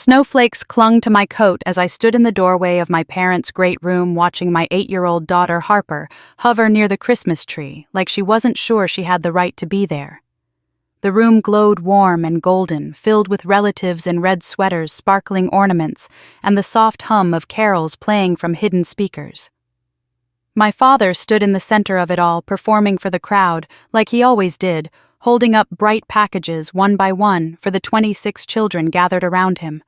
Snowflakes clung to my coat as I stood in the doorway of my parents' great room watching my 8-year-old daughter Harper hover near the Christmas tree like she wasn't sure she had the right to be there. The room glowed warm and golden, filled with relatives in red sweaters, sparkling ornaments, and the soft hum of carols playing from hidden speakers. My father stood in the center of it all, performing for the crowd, like he always did, holding up bright packages one by one for the 26 children gathered around him.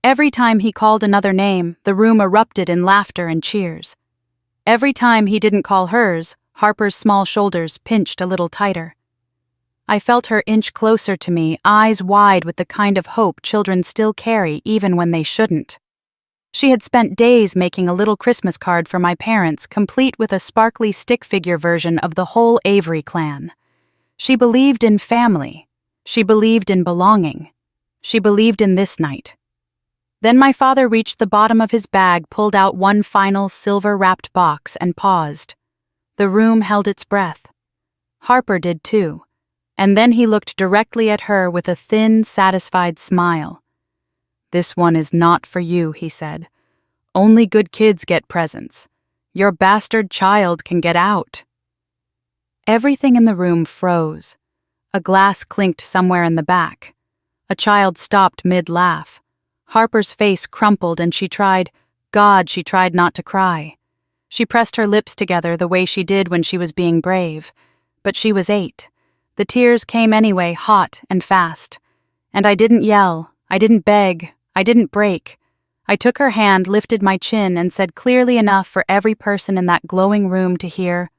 Every time he called another name, the room erupted in laughter and cheers. Every time he didn't call hers, Harper's small shoulders pinched a little tighter. I felt her inch closer to me, eyes wide with the kind of hope children still carry even when they shouldn't. She had spent days making a little Christmas card for my parents, complete with a sparkly stick figure version of the whole Avery clan. She believed in family. She believed in belonging. She believed in this night. Then my father reached the bottom of his bag, pulled out one final silver-wrapped box, and paused. The room held its breath. Harper did too. And then he looked directly at her with a thin, satisfied smile. "This one is not for you," he said. "Only good kids get presents. Your bastard child can get out." Everything in the room froze. A glass clinked somewhere in the back. A child stopped mid-laugh. Harper's face crumpled and she tried not to cry. She pressed her lips together the way she did when she was being brave. But she was 8. The tears came anyway, hot and fast. And I didn't yell, I didn't beg, I didn't break. I took her hand, lifted my chin, and said clearly enough for every person in that glowing room to hear,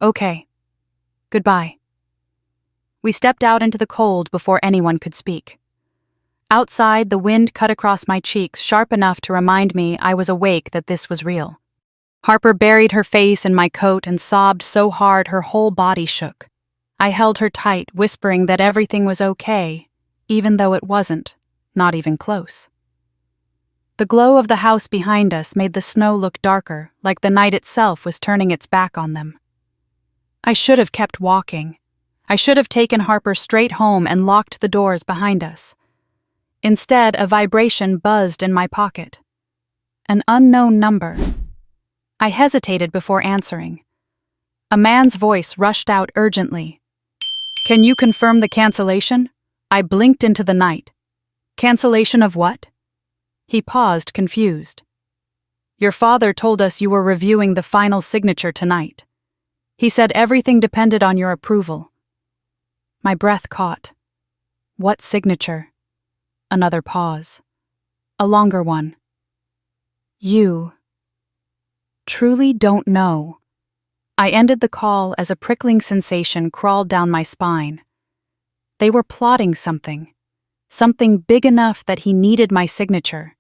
"Okay. Goodbye." We stepped out into the cold before anyone could speak. Outside, the wind cut across my cheeks, sharp enough to remind me I was awake, that this was real. Harper buried her face in my coat and sobbed so hard her whole body shook. I held her tight, whispering that everything was okay, even though it wasn't, not even close. The glow of the house behind us made the snow look darker, like the night itself was turning its back on them. I should have kept walking. I should have taken Harper straight home and locked the doors behind us. Instead, a vibration buzzed in my pocket. An unknown number. I hesitated before answering. A man's voice rushed out urgently. "Can you confirm the cancellation?" I blinked into the night. "Cancellation of what?" He paused, confused. "Your father told us you were reviewing the final signature tonight. He said everything depended on your approval." My breath caught. What signature? Another pause. A longer one. "You truly don't know." I ended the call as a prickling sensation crawled down my spine. They were plotting something. Something big enough that he needed my signature.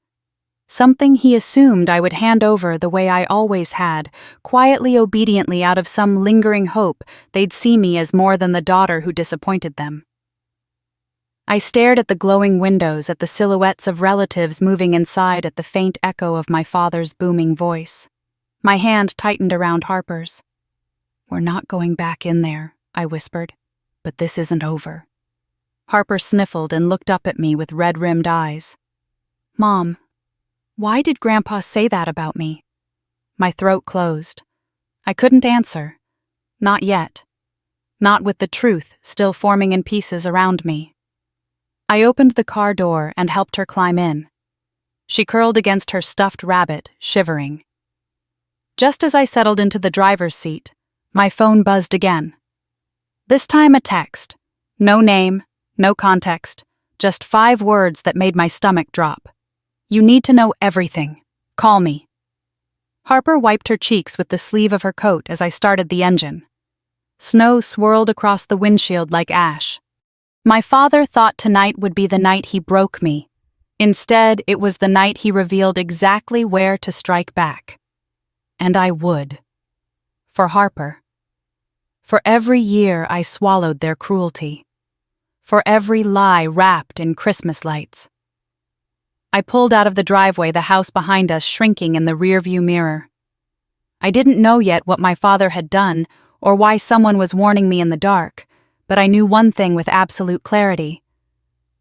Something he assumed I would hand over the way I always had, quietly, obediently, out of some lingering hope they'd see me as more than the daughter who disappointed them. I stared at the glowing windows, at the silhouettes of relatives moving inside, at the faint echo of my father's booming voice. My hand tightened around Harper's. "We're not going back in there," I whispered, "but this isn't over." Harper sniffled and looked up at me with red-rimmed eyes. "Mom, why did Grandpa say that about me?" My throat closed. I couldn't answer. Not yet. Not with the truth still forming in pieces around me. I opened the car door and helped her climb in. She curled against her stuffed rabbit, shivering. Just as I settled into the driver's seat, my phone buzzed again. This time a text. No name, no context, just 5 words that made my stomach drop. "You need to know everything. Call me." Harper wiped her cheeks with the sleeve of her coat as I started the engine. Snow swirled across the windshield like ash. My father thought tonight would be the night he broke me. Instead, it was the night he revealed exactly where to strike back. And I would. For Harper. For every year I swallowed their cruelty. For every lie wrapped in Christmas lights. I pulled out of the driveway, the house behind us shrinking in the rearview mirror. I didn't know yet what my father had done or why someone was warning me in the dark, but I knew one thing with absolute clarity.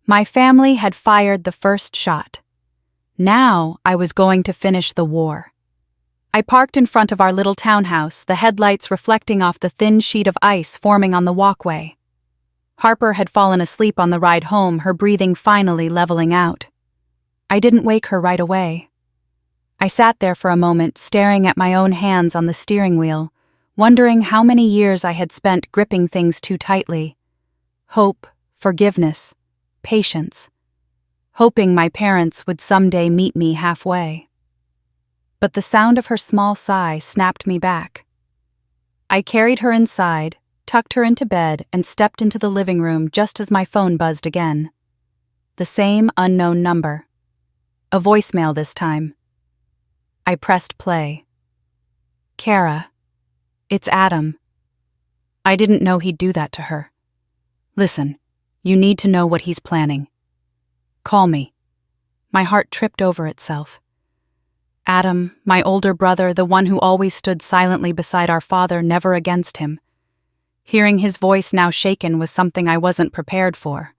My family had fired the first shot. Now I was going to finish the war. I parked in front of our little townhouse, the headlights reflecting off the thin sheet of ice forming on the walkway. Harper had fallen asleep on the ride home, her breathing finally leveling out. I didn't wake her right away. I sat there for a moment, staring at my own hands on the steering wheel, wondering how many years I had spent gripping things too tightly. Hope, forgiveness, patience. Hoping my parents would someday meet me halfway. But the sound of her small sigh snapped me back. I carried her inside, tucked her into bed, and stepped into the living room just as my phone buzzed again. The same unknown number. A voicemail this time. I pressed play. Kara. It's Adam. I didn't know he'd do that to her. Listen, you need to know what he's planning. Call me. My heart tripped over itself. Adam, my older brother, the one who always stood silently beside our father, never against him. Hearing his voice now shaken was something I wasn't prepared for.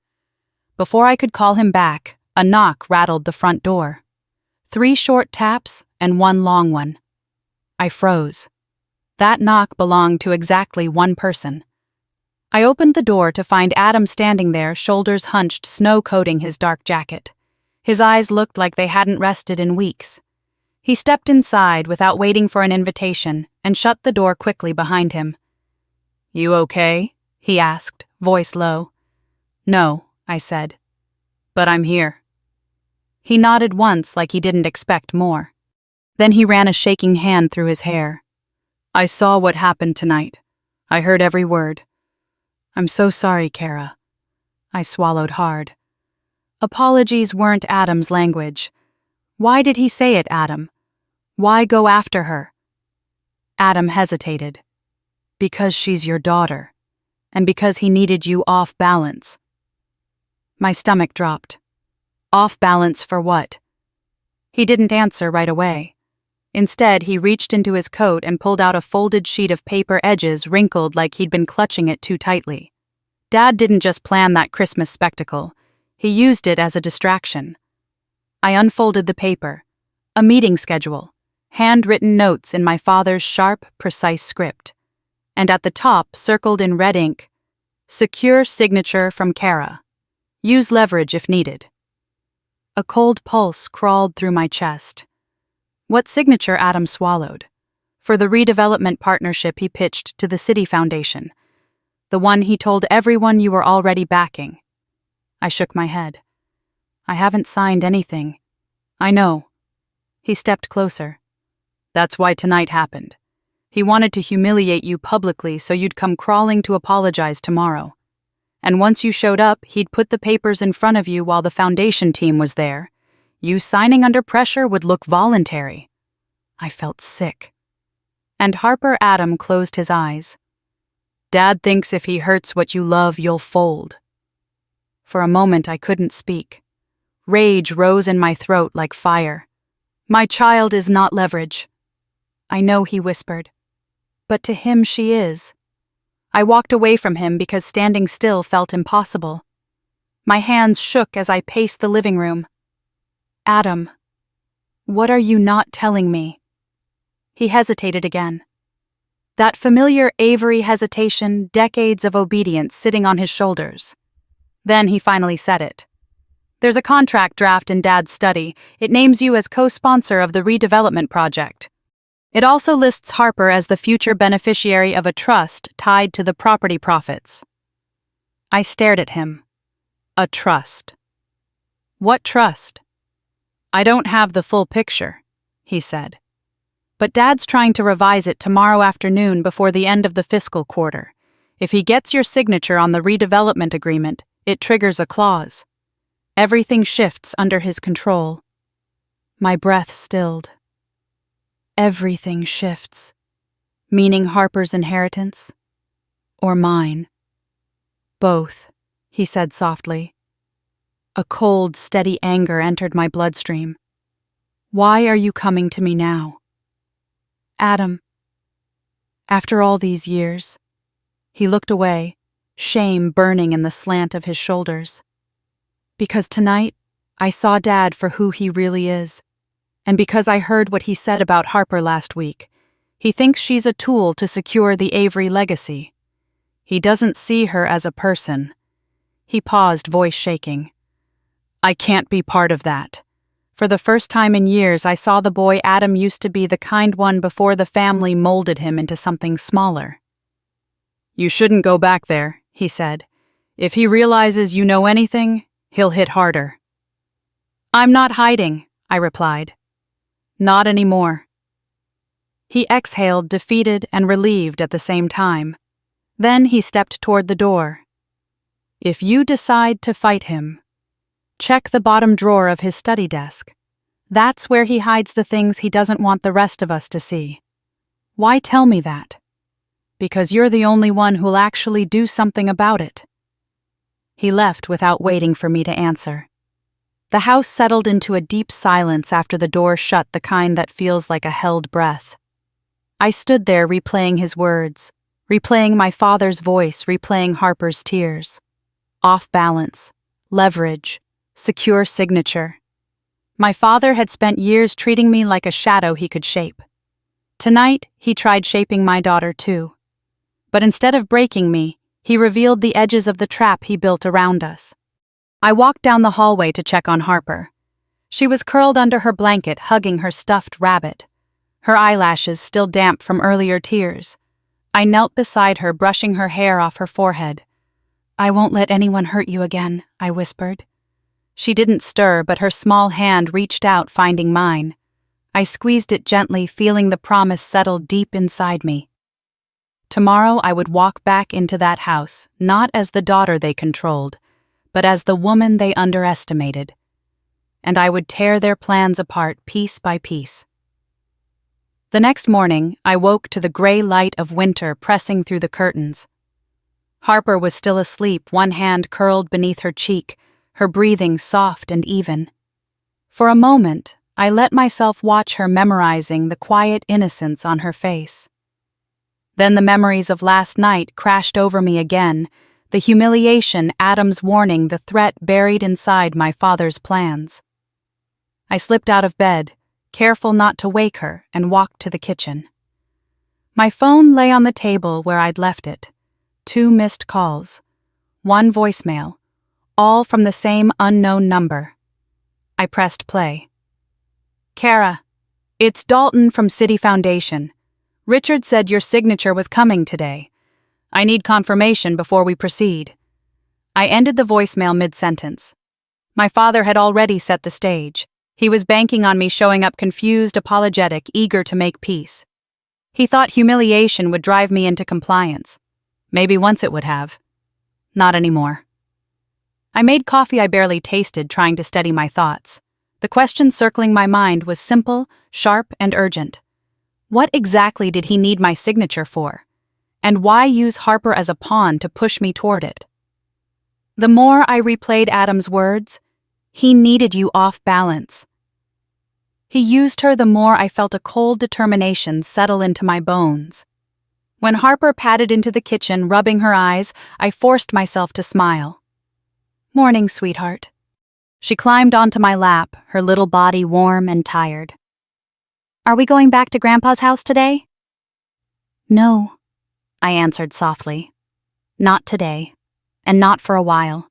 Before I could call him back, a knock rattled the front door. 3 short taps and 1 long one. I froze. That knock belonged to exactly one person. I opened the door to find Adam standing there, shoulders hunched, snow coating his dark jacket. His eyes looked like they hadn't rested in weeks. He stepped inside without waiting for an invitation and shut the door quickly behind him. "You okay?" he asked, voice low. "No," I said. "But I'm here." He nodded once like he didn't expect more. Then he ran a shaking hand through his hair. "I saw what happened tonight. I heard every word. I'm so sorry, Kara." I swallowed hard. Apologies weren't Adam's language. Why did he say it, Adam? Why go after her? Adam hesitated. Because she's your daughter, and because he needed you off balance. My stomach dropped. Off balance for what? He didn't answer right away. Instead, he reached into his coat and pulled out a folded sheet of paper, edges wrinkled like he'd been clutching it too tightly. Dad didn't just plan that Christmas spectacle. He used it as a distraction. I unfolded the paper. A meeting schedule. Handwritten notes in my father's sharp, precise script. And at the top, circled in red ink, "Secure signature from Kara. Use leverage if needed." A cold pulse crawled through my chest. What signature Adam swallowed? For the redevelopment partnership he pitched to the City Foundation. The one he told everyone you were already backing. I shook my head. I haven't signed anything. I know. He stepped closer. That's why tonight happened. He wanted to humiliate you publicly so you'd come crawling to apologize tomorrow. And once you showed up, he'd put the papers in front of you while the foundation team was there. You signing under pressure would look voluntary. I felt sick. And Harper Adam closed his eyes. Dad thinks if he hurts what you love, you'll fold. For a moment I couldn't speak. Rage rose in my throat like fire. My child is not leverage. I know, he whispered. But to him she is. I walked away from him because standing still felt impossible. My hands shook as I paced the living room. Adam, what are you not telling me? He hesitated again. That familiar Avery hesitation, decades of obedience sitting on his shoulders. Then he finally said it. There's a contract draft in Dad's study. It names you as co-sponsor of the redevelopment project. It also lists Harper as the future beneficiary of a trust tied to the property profits. I stared at him. A trust. What trust? I don't have the full picture, he said. But Dad's trying to revise it tomorrow afternoon before the end of the fiscal quarter. If he gets your signature on the redevelopment agreement, it triggers a clause. Everything shifts under his control. My breath stilled. Everything shifts. Meaning Harper's inheritance? Or mine? Both, he said softly. A cold, steady anger entered my bloodstream. Why are you coming to me now? Adam. After all these years. He looked away, shame burning in the slant of his shoulders. Because tonight, I saw Dad for who he really is. And because I heard what he said about Harper last week, he thinks she's a tool to secure the Avery legacy. He doesn't see her as a person. He paused, voice shaking. I can't be part of that. For the first time in years, I saw the boy Adam used to be the kind one before the family molded him into something smaller. You shouldn't go back there, he said. If he realizes you know anything, he'll hit harder. I'm not hiding, I replied. Not anymore. He exhaled, defeated and relieved at the same time. Then he stepped toward the door. If you decide to fight him, check the bottom drawer of his study desk. That's where he hides the things he doesn't want the rest of us to see. Why tell me that? Because you're the only one who'll actually do something about it. He left without waiting for me to answer. The house settled into a deep silence after the door shut, the kind that feels like a held breath. I stood there replaying his words, replaying my father's voice, replaying Harper's tears. Off balance, leverage, secure signature. My father had spent years treating me like a shadow he could shape. Tonight, he tried shaping my daughter too. But instead of breaking me, he revealed the edges of the trap he built around us. I walked down the hallway to check on Harper. She was curled under her blanket, hugging her stuffed rabbit, her eyelashes still damp from earlier tears. I knelt beside her, brushing her hair off her forehead. I won't let anyone hurt you again, I whispered. She didn't stir, but her small hand reached out, finding mine. I squeezed it gently, feeling the promise settle deep inside me. Tomorrow I would walk back into that house, not as the daughter they controlled, but as the woman they underestimated. And I would tear their plans apart piece by piece. The next morning, I woke to the gray light of winter pressing through the curtains. Harper was still asleep, one hand curled beneath her cheek, her breathing soft and even. For a moment, I let myself watch her, memorizing the quiet innocence on her face. Then the memories of last night crashed over me again, the humiliation, Adam's warning, the threat buried inside my father's plans. I slipped out of bed, careful not to wake her, and walked to the kitchen. My phone lay on the table where I'd left it. 2 missed calls, 1 voicemail, all from the same unknown number. I pressed play. Kara, it's Dalton from City Foundation. Richard said your signature was coming today. I need confirmation before we proceed. I ended the voicemail mid-sentence. My father had already set the stage. He was banking on me showing up confused, apologetic, eager to make peace. He thought humiliation would drive me into compliance. Maybe once it would have. Not anymore. I made coffee I barely tasted, trying to steady my thoughts. The question circling my mind was simple, sharp, and urgent. What exactly did he need my signature for? And why use Harper as a pawn to push me toward it? The more I replayed Adam's words, he needed you off balance. He used her, the more I felt a cold determination settle into my bones. When Harper padded into the kitchen, rubbing her eyes, I forced myself to smile. Morning, sweetheart. She climbed onto my lap, her little body warm and tired. Are we going back to Grandpa's house today? No, I answered softly. Not today, and not for a while.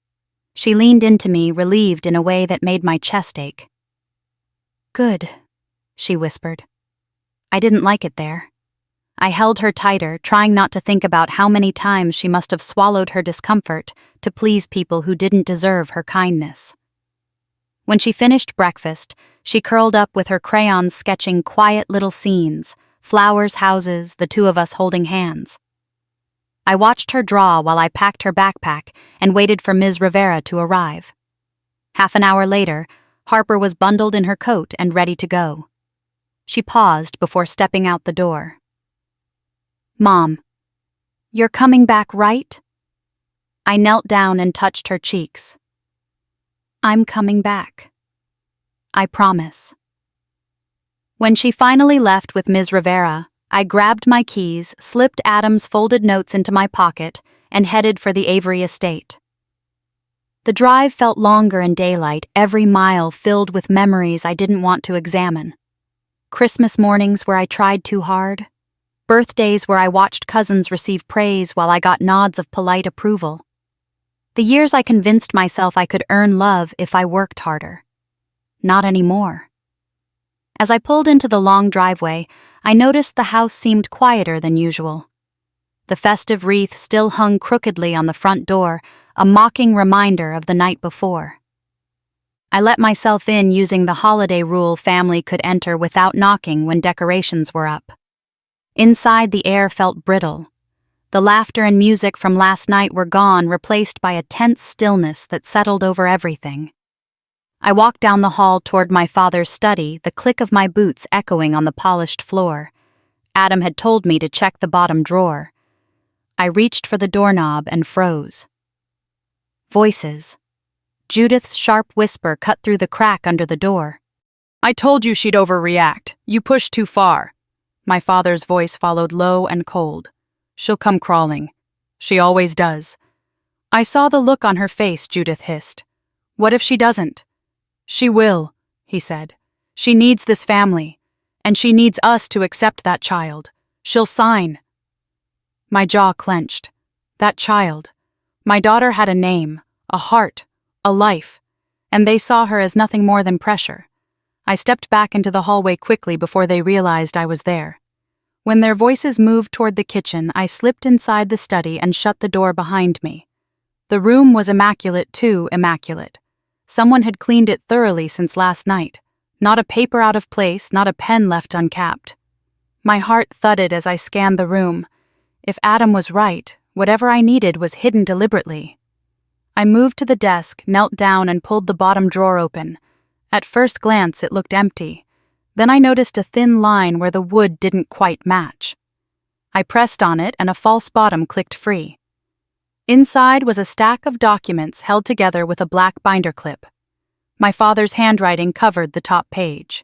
She leaned into me, relieved in a way that made my chest ache. Good, she whispered. I didn't like it there. I held her tighter, trying not to think about how many times she must have swallowed her discomfort to please people who didn't deserve her kindness. When she finished breakfast, she curled up with her crayons sketching quiet little scenes, flowers, houses, the 2 of us holding hands. I watched her draw while I packed her backpack and waited for Ms. Rivera to arrive. Half an hour later, Harper was bundled in her coat and ready to go. She paused before stepping out the door. Mom, you're coming back, right? I knelt down and touched her cheeks. I'm coming back. I promise. When she finally left with Ms. Rivera, I grabbed my keys, slipped Adam's folded notes into my pocket, and headed for the Avery estate. The drive felt longer in daylight, every mile filled with memories I didn't want to examine. Christmas mornings where I tried too hard. Birthdays where I watched cousins receive praise while I got nods of polite approval. The years I convinced myself I could earn love if I worked harder. Not anymore. As I pulled into the long driveway, I noticed the house seemed quieter than usual. The festive wreath still hung crookedly on the front door, a mocking reminder of the night before. I let myself in using the holiday rule family could enter without knocking when decorations were up. Inside, the air felt brittle. The laughter and music from last night were gone, replaced by a tense stillness that settled over everything. I walked down the hall toward my father's study, the click of my boots echoing on the polished floor. Adam had told me to check the bottom drawer. I reached for the doorknob and froze. Voices. Judith's sharp whisper cut through the crack under the door. "I told you she'd overreact. You pushed too far." My father's voice followed low and cold. "She'll come crawling. She always does." I saw the look on her face, Judith hissed. "What if she doesn't?" "She will," he said. "She needs this family, and she needs us to accept that child. She'll sign." My jaw clenched. That child. My daughter had a name, a heart, a life, and they saw her as nothing more than pressure. I stepped back into the hallway quickly before they realized I was there. When their voices moved toward the kitchen, I slipped inside the study and shut the door behind me. The room was immaculate, too immaculate. Someone had cleaned it thoroughly since last night. Not a paper out of place, not a pen left uncapped. My heart thudded as I scanned the room. If Adam was right, whatever I needed was hidden deliberately. I moved to the desk, knelt down, and pulled the bottom drawer open. At first glance, it looked empty. Then I noticed a thin line where the wood didn't quite match. I pressed on it, and a false bottom clicked free. Inside was a stack of documents held together with a black binder clip. My father's handwriting covered the top page.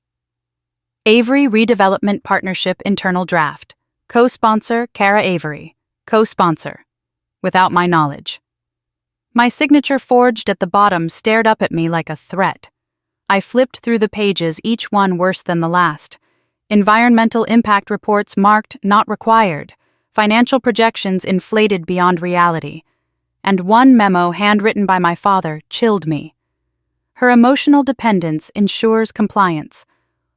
Avery Redevelopment Partnership Internal Draft. Co-sponsor, Kara Avery. Co-sponsor. Without my knowledge. My signature forged at the bottom stared up at me like a threat. I flipped through the pages, each one worse than the last. Environmental impact reports marked not required. Financial projections inflated beyond reality. And one memo handwritten by my father chilled me. Her emotional dependence ensures compliance.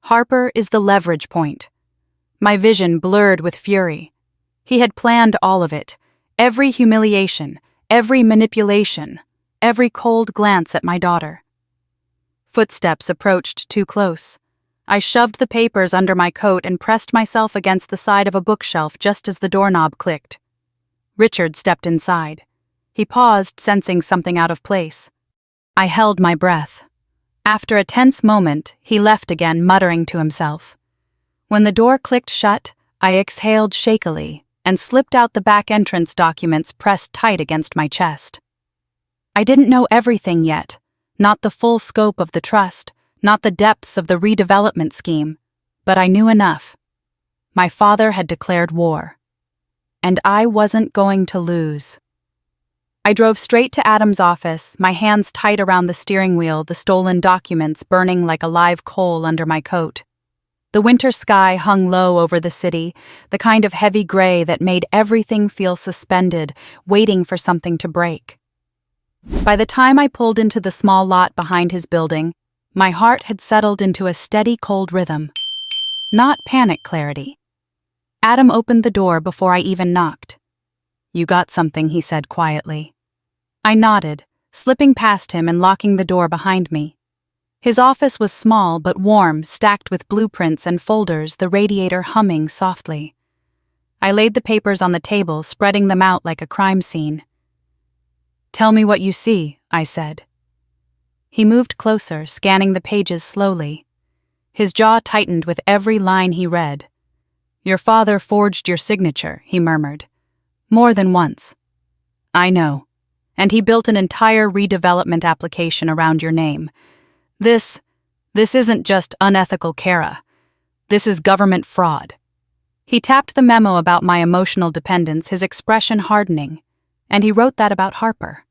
Harper is the leverage point. My vision blurred with fury. He had planned all of it. Every humiliation, every manipulation, every cold glance at my daughter. Footsteps approached too close. I shoved the papers under my coat and pressed myself against the side of a bookshelf just as the doorknob clicked. Richard stepped inside. He paused, sensing something out of place. I held my breath. After a tense moment, he left again, muttering to himself. When the door clicked shut, I exhaled shakily and slipped out the back entrance documents pressed tight against my chest. I didn't know everything yet, not the full scope of the trust, not the depths of the redevelopment scheme, but I knew enough. My father had declared war. And I wasn't going to lose. I drove straight to Adam's office, my hands tight around the steering wheel, the stolen documents burning like a live coal under my coat. The winter sky hung low over the city, the kind of heavy gray that made everything feel suspended, waiting for something to break. By the time I pulled into the small lot behind his building, my heart had settled into a steady, cold rhythm. Not panic clarity. Adam opened the door before I even knocked. "You got something," he said quietly. I nodded, slipping past him and locking the door behind me. His office was small but warm, stacked with blueprints and folders, the radiator humming softly. I laid the papers on the table, spreading them out like a crime scene. "Tell me what you see," I said. He moved closer, scanning the pages slowly. His jaw tightened with every line he read. "Your father forged your signature," he murmured. "More than once." "I know. And he built an entire redevelopment application around your name. This isn't just unethical Kara. This is government fraud." He tapped the memo about my emotional dependence, his expression hardening. "And he wrote that about Harper."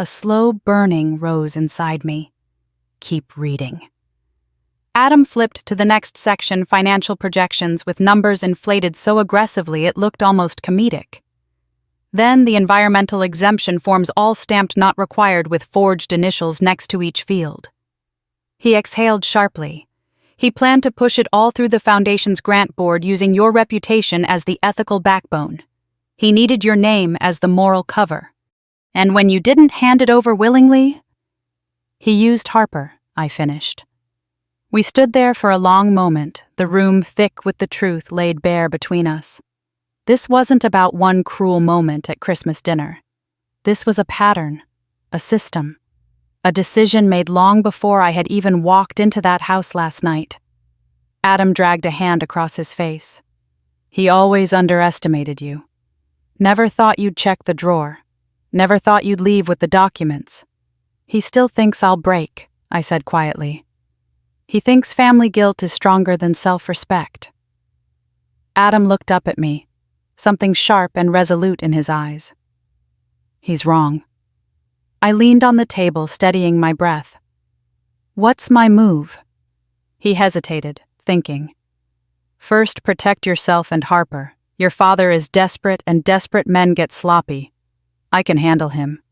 A slow burning rose inside me. Keep reading. Adam flipped to the next section, financial projections with numbers inflated so aggressively it looked almost comedic. Then the environmental exemption forms, all stamped not required with forged initials next to each field. He exhaled sharply. He planned to push it all through the Foundation's grant board using your reputation as the ethical backbone. He needed your name as the moral cover. And when you didn't hand it over willingly, he used Harper, I finished. We stood there for a long moment, the room thick with the truth laid bare between us. This wasn't about one cruel moment at Christmas dinner. This was a pattern, a system, a decision made long before I had even walked into that house last night. Adam dragged a hand across his face. He always underestimated you. Never thought you'd check the drawer. Never thought you'd leave with the documents. He still thinks I'll break, I said quietly. He thinks family guilt is stronger than self-respect. Adam looked up at me, something sharp and resolute in his eyes. He's wrong. I leaned on the table, steadying my breath. What's my move? He hesitated, thinking. First, protect yourself and Harper. Your father is desperate, and desperate men get sloppy. I can handle him.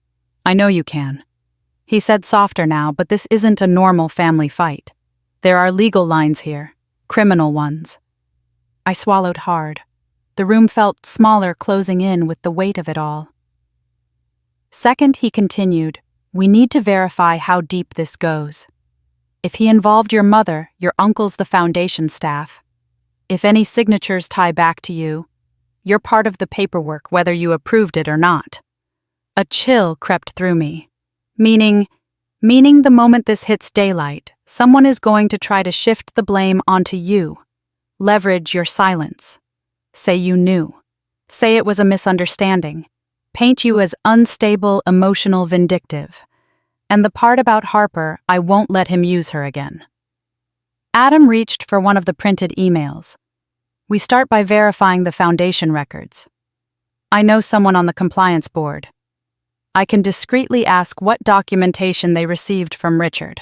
I know you can. He said softer now, but this isn't a normal family fight. There are legal lines here, criminal ones. I swallowed hard. The room felt smaller, closing in with the weight of it all. Second, he continued, we need to verify how deep this goes. If he involved your mother, your uncles, the Foundation staff, if any signatures tie back to you, you're part of the paperwork whether you approved it or not. A chill crept through me, meaning the moment this hits daylight, someone is going to try to shift the blame onto you, leverage your silence, say you knew, say it was a misunderstanding, paint you as unstable, emotional, vindictive. And the part about Harper, I won't let him use her again. Adam reached for one of the printed emails. We start by verifying the Foundation records. I know someone on the compliance board. I can discreetly ask what documentation they received from Richard.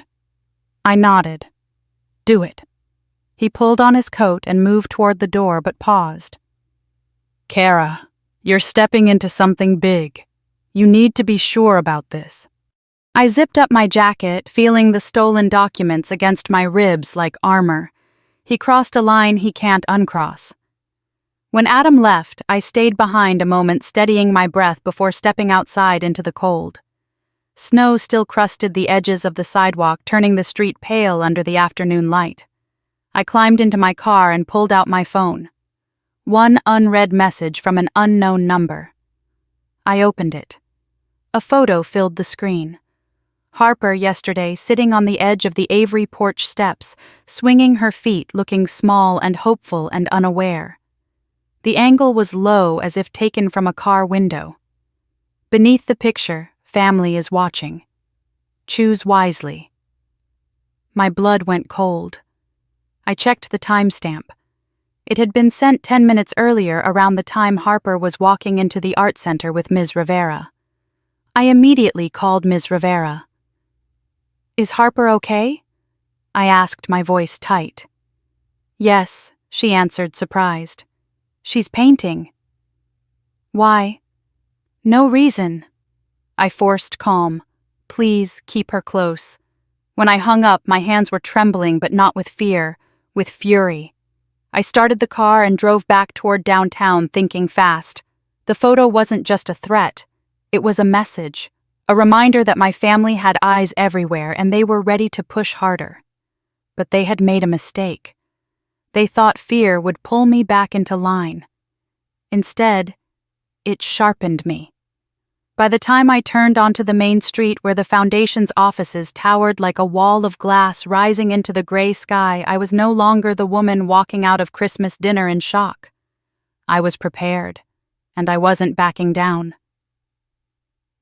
I nodded. Do it. He pulled on his coat and moved toward the door, but paused. Kara, you're stepping into something big. You need to be sure about this. I zipped up my jacket, feeling the stolen documents against my ribs like armor. He crossed a line he can't uncross. When Adam left, I stayed behind a moment, steadying my breath before stepping outside into the cold. Snow still crusted the edges of the sidewalk, turning the street pale under the afternoon light. I climbed into my car and pulled out my phone. One unread message from an unknown number. I opened it. A photo filled the screen. Harper yesterday sitting on the edge of the Avery porch steps, swinging her feet, looking small and hopeful and unaware. The angle was low, as if taken from a car window. Beneath the picture, family is watching. Choose wisely. My blood went cold. I checked the timestamp. It had been sent 10 minutes earlier, around the time Harper was walking into the art center with Ms. Rivera. I immediately called Ms. Rivera. Is Harper okay? I asked, my voice tight. Yes, she answered, surprised. She's painting. Why? No reason. I forced calm. Please keep her close. When I hung up, my hands were trembling, but not with fear, with fury. I started the car and drove back toward downtown, thinking fast. The photo wasn't just a threat. It was a message, a reminder that my family had eyes everywhere and they were ready to push harder. But they had made a mistake. They thought fear would pull me back into line. Instead, it sharpened me. By the time I turned onto the main street where the Foundation's offices towered like a wall of glass rising into the gray sky, I was no longer the woman walking out of Christmas dinner in shock. I was prepared, and I wasn't backing down.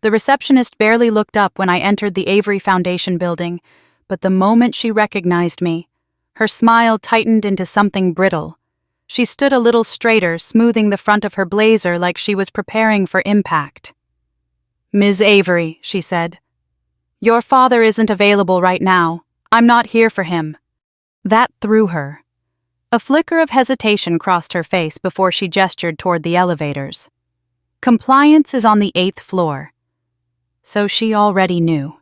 The receptionist barely looked up when I entered the Avery Foundation building, but the moment she recognized me, her smile tightened into something brittle. She stood a little straighter, smoothing the front of her blazer like she was preparing for impact. "Ms. Avery," she said. "Your father isn't available right now. I'm not here for him." That threw her. A flicker of hesitation crossed her face before she gestured toward the elevators. Compliance is on the 8th floor. So she already knew.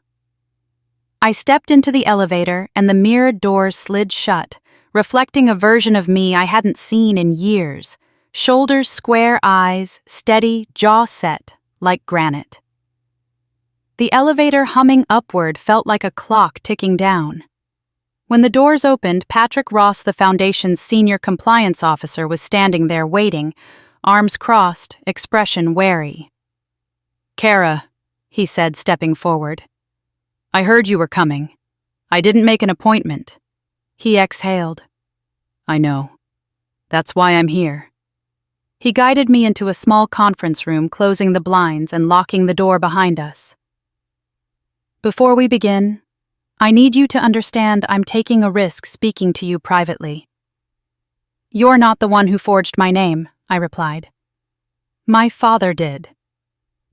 I stepped into the elevator and the mirrored doors slid shut, reflecting a version of me I hadn't seen in years. Shoulders square, eyes steady, jaw set, like granite. The elevator humming upward felt like a clock ticking down. When the doors opened, Patrick Ross, the Foundation's senior compliance officer, was standing there waiting, arms crossed, expression wary. "Kara," he said, stepping forward. "I heard you were coming. I didn't make an appointment." He exhaled. "I know. That's why I'm here." He guided me into a small conference room, closing the blinds and locking the door behind us. "Before we begin, I need you to understand I'm taking a risk speaking to you privately." "You're not the one who forged my name," I replied. "My father did."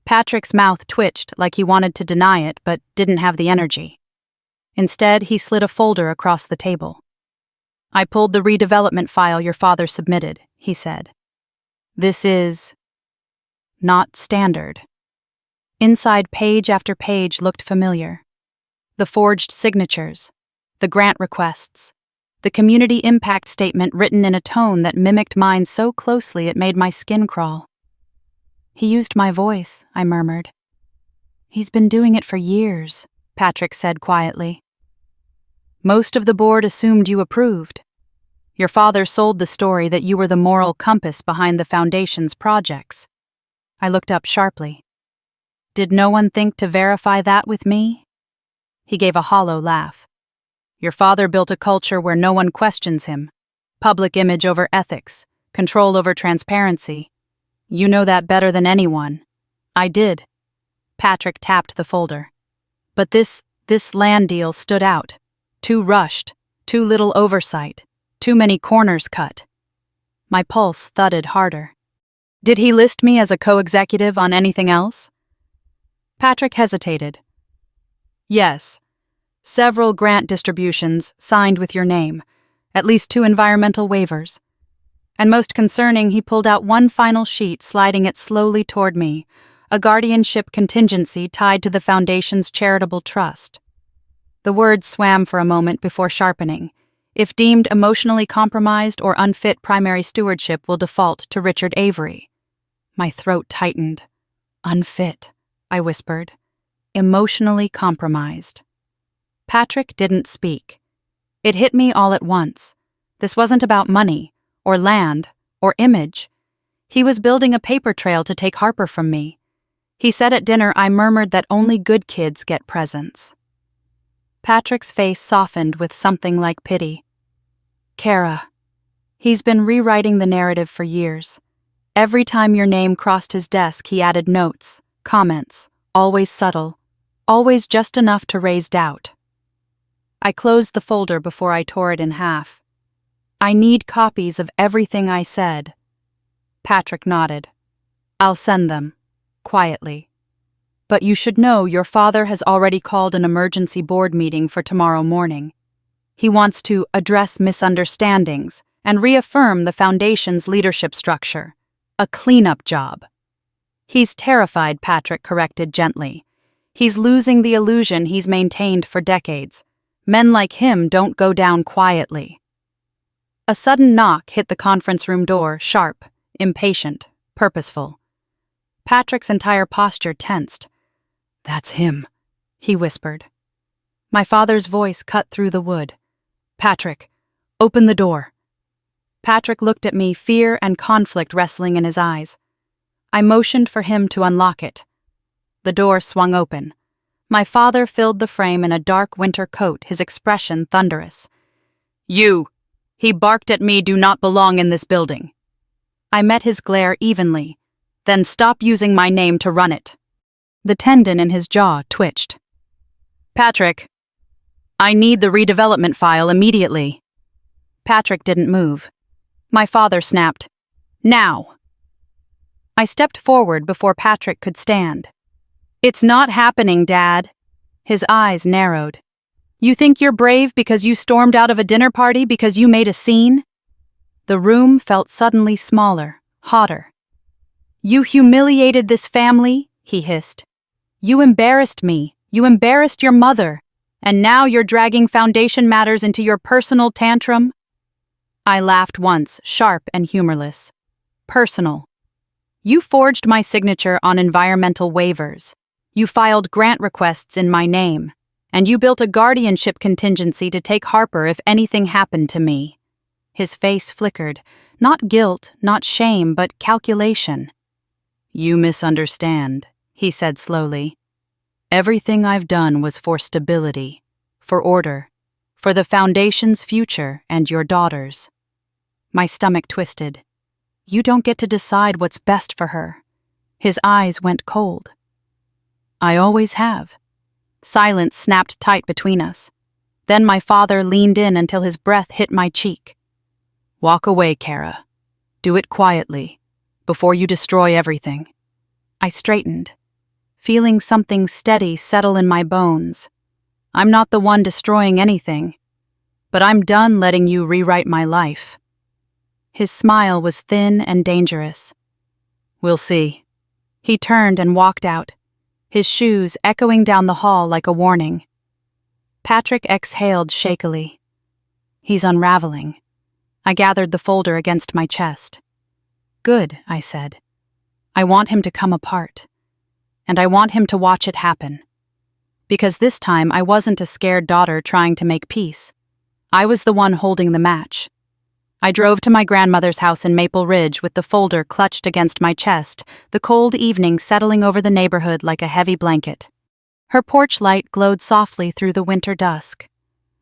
Patrick's mouth twitched like he wanted to deny it but didn't have the energy. Instead, he slid a folder across the table. "I pulled the redevelopment file your father submitted," he said. "This is not standard." Inside, page after page looked familiar. The forged signatures, the grant requests, the community impact statement written in a tone that mimicked mine so closely it made my skin crawl. "He used my voice," I murmured. "He's been doing it for years," Patrick said quietly. "Most of the board assumed you approved. Your father sold the story that you were the moral compass behind the Foundation's projects." I looked up sharply. "Did no one think to verify that with me?" He gave a hollow laugh. "Your father built a culture where no one questions him. Public image over ethics, control over transparency. You know that better than anyone." "I did." Patrick tapped the folder. "But this land deal stood out. Too rushed, too little oversight, too many corners cut." My pulse thudded harder. "Did he list me as a co-executive on anything else?" Patrick hesitated. "Yes. Several grant distributions signed with your name, at least 2 environmental waivers. And most concerning, he pulled out one final sheet, sliding it slowly toward me, a guardianship contingency tied to the Foundation's charitable trust." The words swam for a moment before sharpening. "If deemed emotionally compromised or unfit, primary stewardship will default to Richard Avery." My throat tightened. "Unfit," I whispered. "Emotionally compromised." Patrick didn't speak. It hit me all at once. This wasn't about money, or land, or image. He was building a paper trail to take Harper from me. He said at dinner I murmured that only good kids get presents. Patrick's face softened with something like pity. "Kara, he's been rewriting the narrative for years. Every time your name crossed his desk, he added notes, comments, always subtle, always just enough to raise doubt." I closed the folder before I tore it in half. "I need copies of everything I said." Patrick nodded. "I'll send them," quietly. "But you should know your father has already called an emergency board meeting for tomorrow morning. He wants to address misunderstandings and reaffirm the Foundation's leadership structure. A cleanup job." "He's terrified," Patrick corrected gently. "He's losing the illusion he's maintained for decades. Men like him don't go down quietly." A sudden knock hit the conference room door, sharp, impatient, purposeful. Patrick's entire posture tensed. "That's him," he whispered. My father's voice cut through the wood. "Patrick, open the door." Patrick looked at me, fear and conflict wrestling in his eyes. I motioned for him to unlock it. The door swung open. My father filled the frame in a dark winter coat, his expression thunderous. "You," he barked at me, "do not belong in this building." I met his glare evenly. "Then stop using my name to run it." The tendon in his jaw twitched. "Patrick, I need the redevelopment file immediately." Patrick didn't move. My father snapped, "Now!" I stepped forward before Patrick could stand. It's not happening, Dad. His eyes narrowed. You think you're brave because you stormed out of a dinner party because you made a scene? The room felt suddenly smaller, hotter. You humiliated this family, he hissed. You embarrassed me. You embarrassed your mother. And now you're dragging foundation matters into your personal tantrum? I laughed once, sharp and humorless. Personal. You forged my signature on environmental waivers. You filed grant requests in my name. And you built a guardianship contingency to take Harper if anything happened to me. His face flickered. Not guilt, not shame, but calculation. You misunderstand, he said slowly. Everything I've done was for stability, for order, for the Foundation's future and your daughter's. My stomach twisted. You don't get to decide what's best for her. His eyes went cold. I always have. Silence snapped tight between us. Then my father leaned in until his breath hit my cheek. Walk away, Kara. Do it quietly, before you destroy everything. I straightened, feeling something steady settle in my bones. I'm not the one destroying anything, but I'm done letting you rewrite my life. His smile was thin and dangerous. We'll see. He turned and walked out, his shoes echoing down the hall like a warning. Patrick exhaled shakily. He's unraveling. I gathered the folder against my chest. Good, I said. I want him to come apart. And I want him to watch it happen. Because this time I wasn't a scared daughter trying to make peace. I was the one holding the match. I drove to my grandmother's house in Maple Ridge with the folder clutched against my chest, the cold evening settling over the neighborhood like a heavy blanket. Her porch light glowed softly through the winter dusk.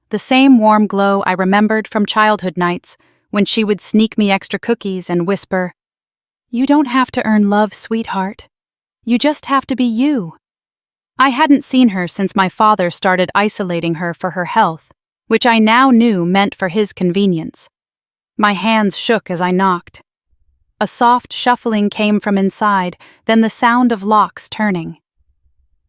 The same warm glow I remembered from childhood nights when she would sneak me extra cookies and whisper, "You don't have to earn love, sweetheart. You just have to be you." I hadn't seen her since my father started isolating her for her health, which I now knew meant for his convenience. My hands shook as I knocked. A soft shuffling came from inside, then the sound of locks turning.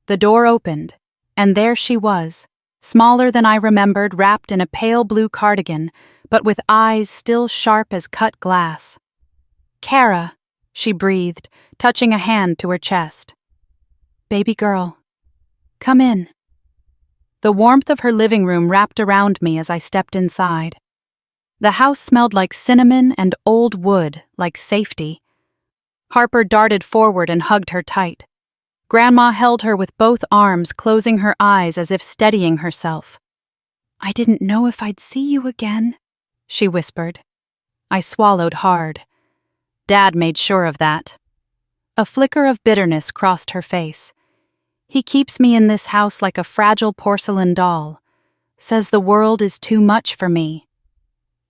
The door opened, and there she was, smaller than I remembered, wrapped in a pale blue cardigan, but with eyes still sharp as cut glass. "Kara," she breathed, touching a hand to her chest. "Baby girl, come in." The warmth of her living room wrapped around me as I stepped inside. The house smelled like cinnamon and old wood, like safety. Harper darted forward and hugged her tight. Grandma held her with both arms, closing her eyes as if steadying herself. "I didn't know if I'd see you again," she whispered. I swallowed hard. Dad made sure of that. A flicker of bitterness crossed her face. He keeps me in this house like a fragile porcelain doll. Says the world is too much for me.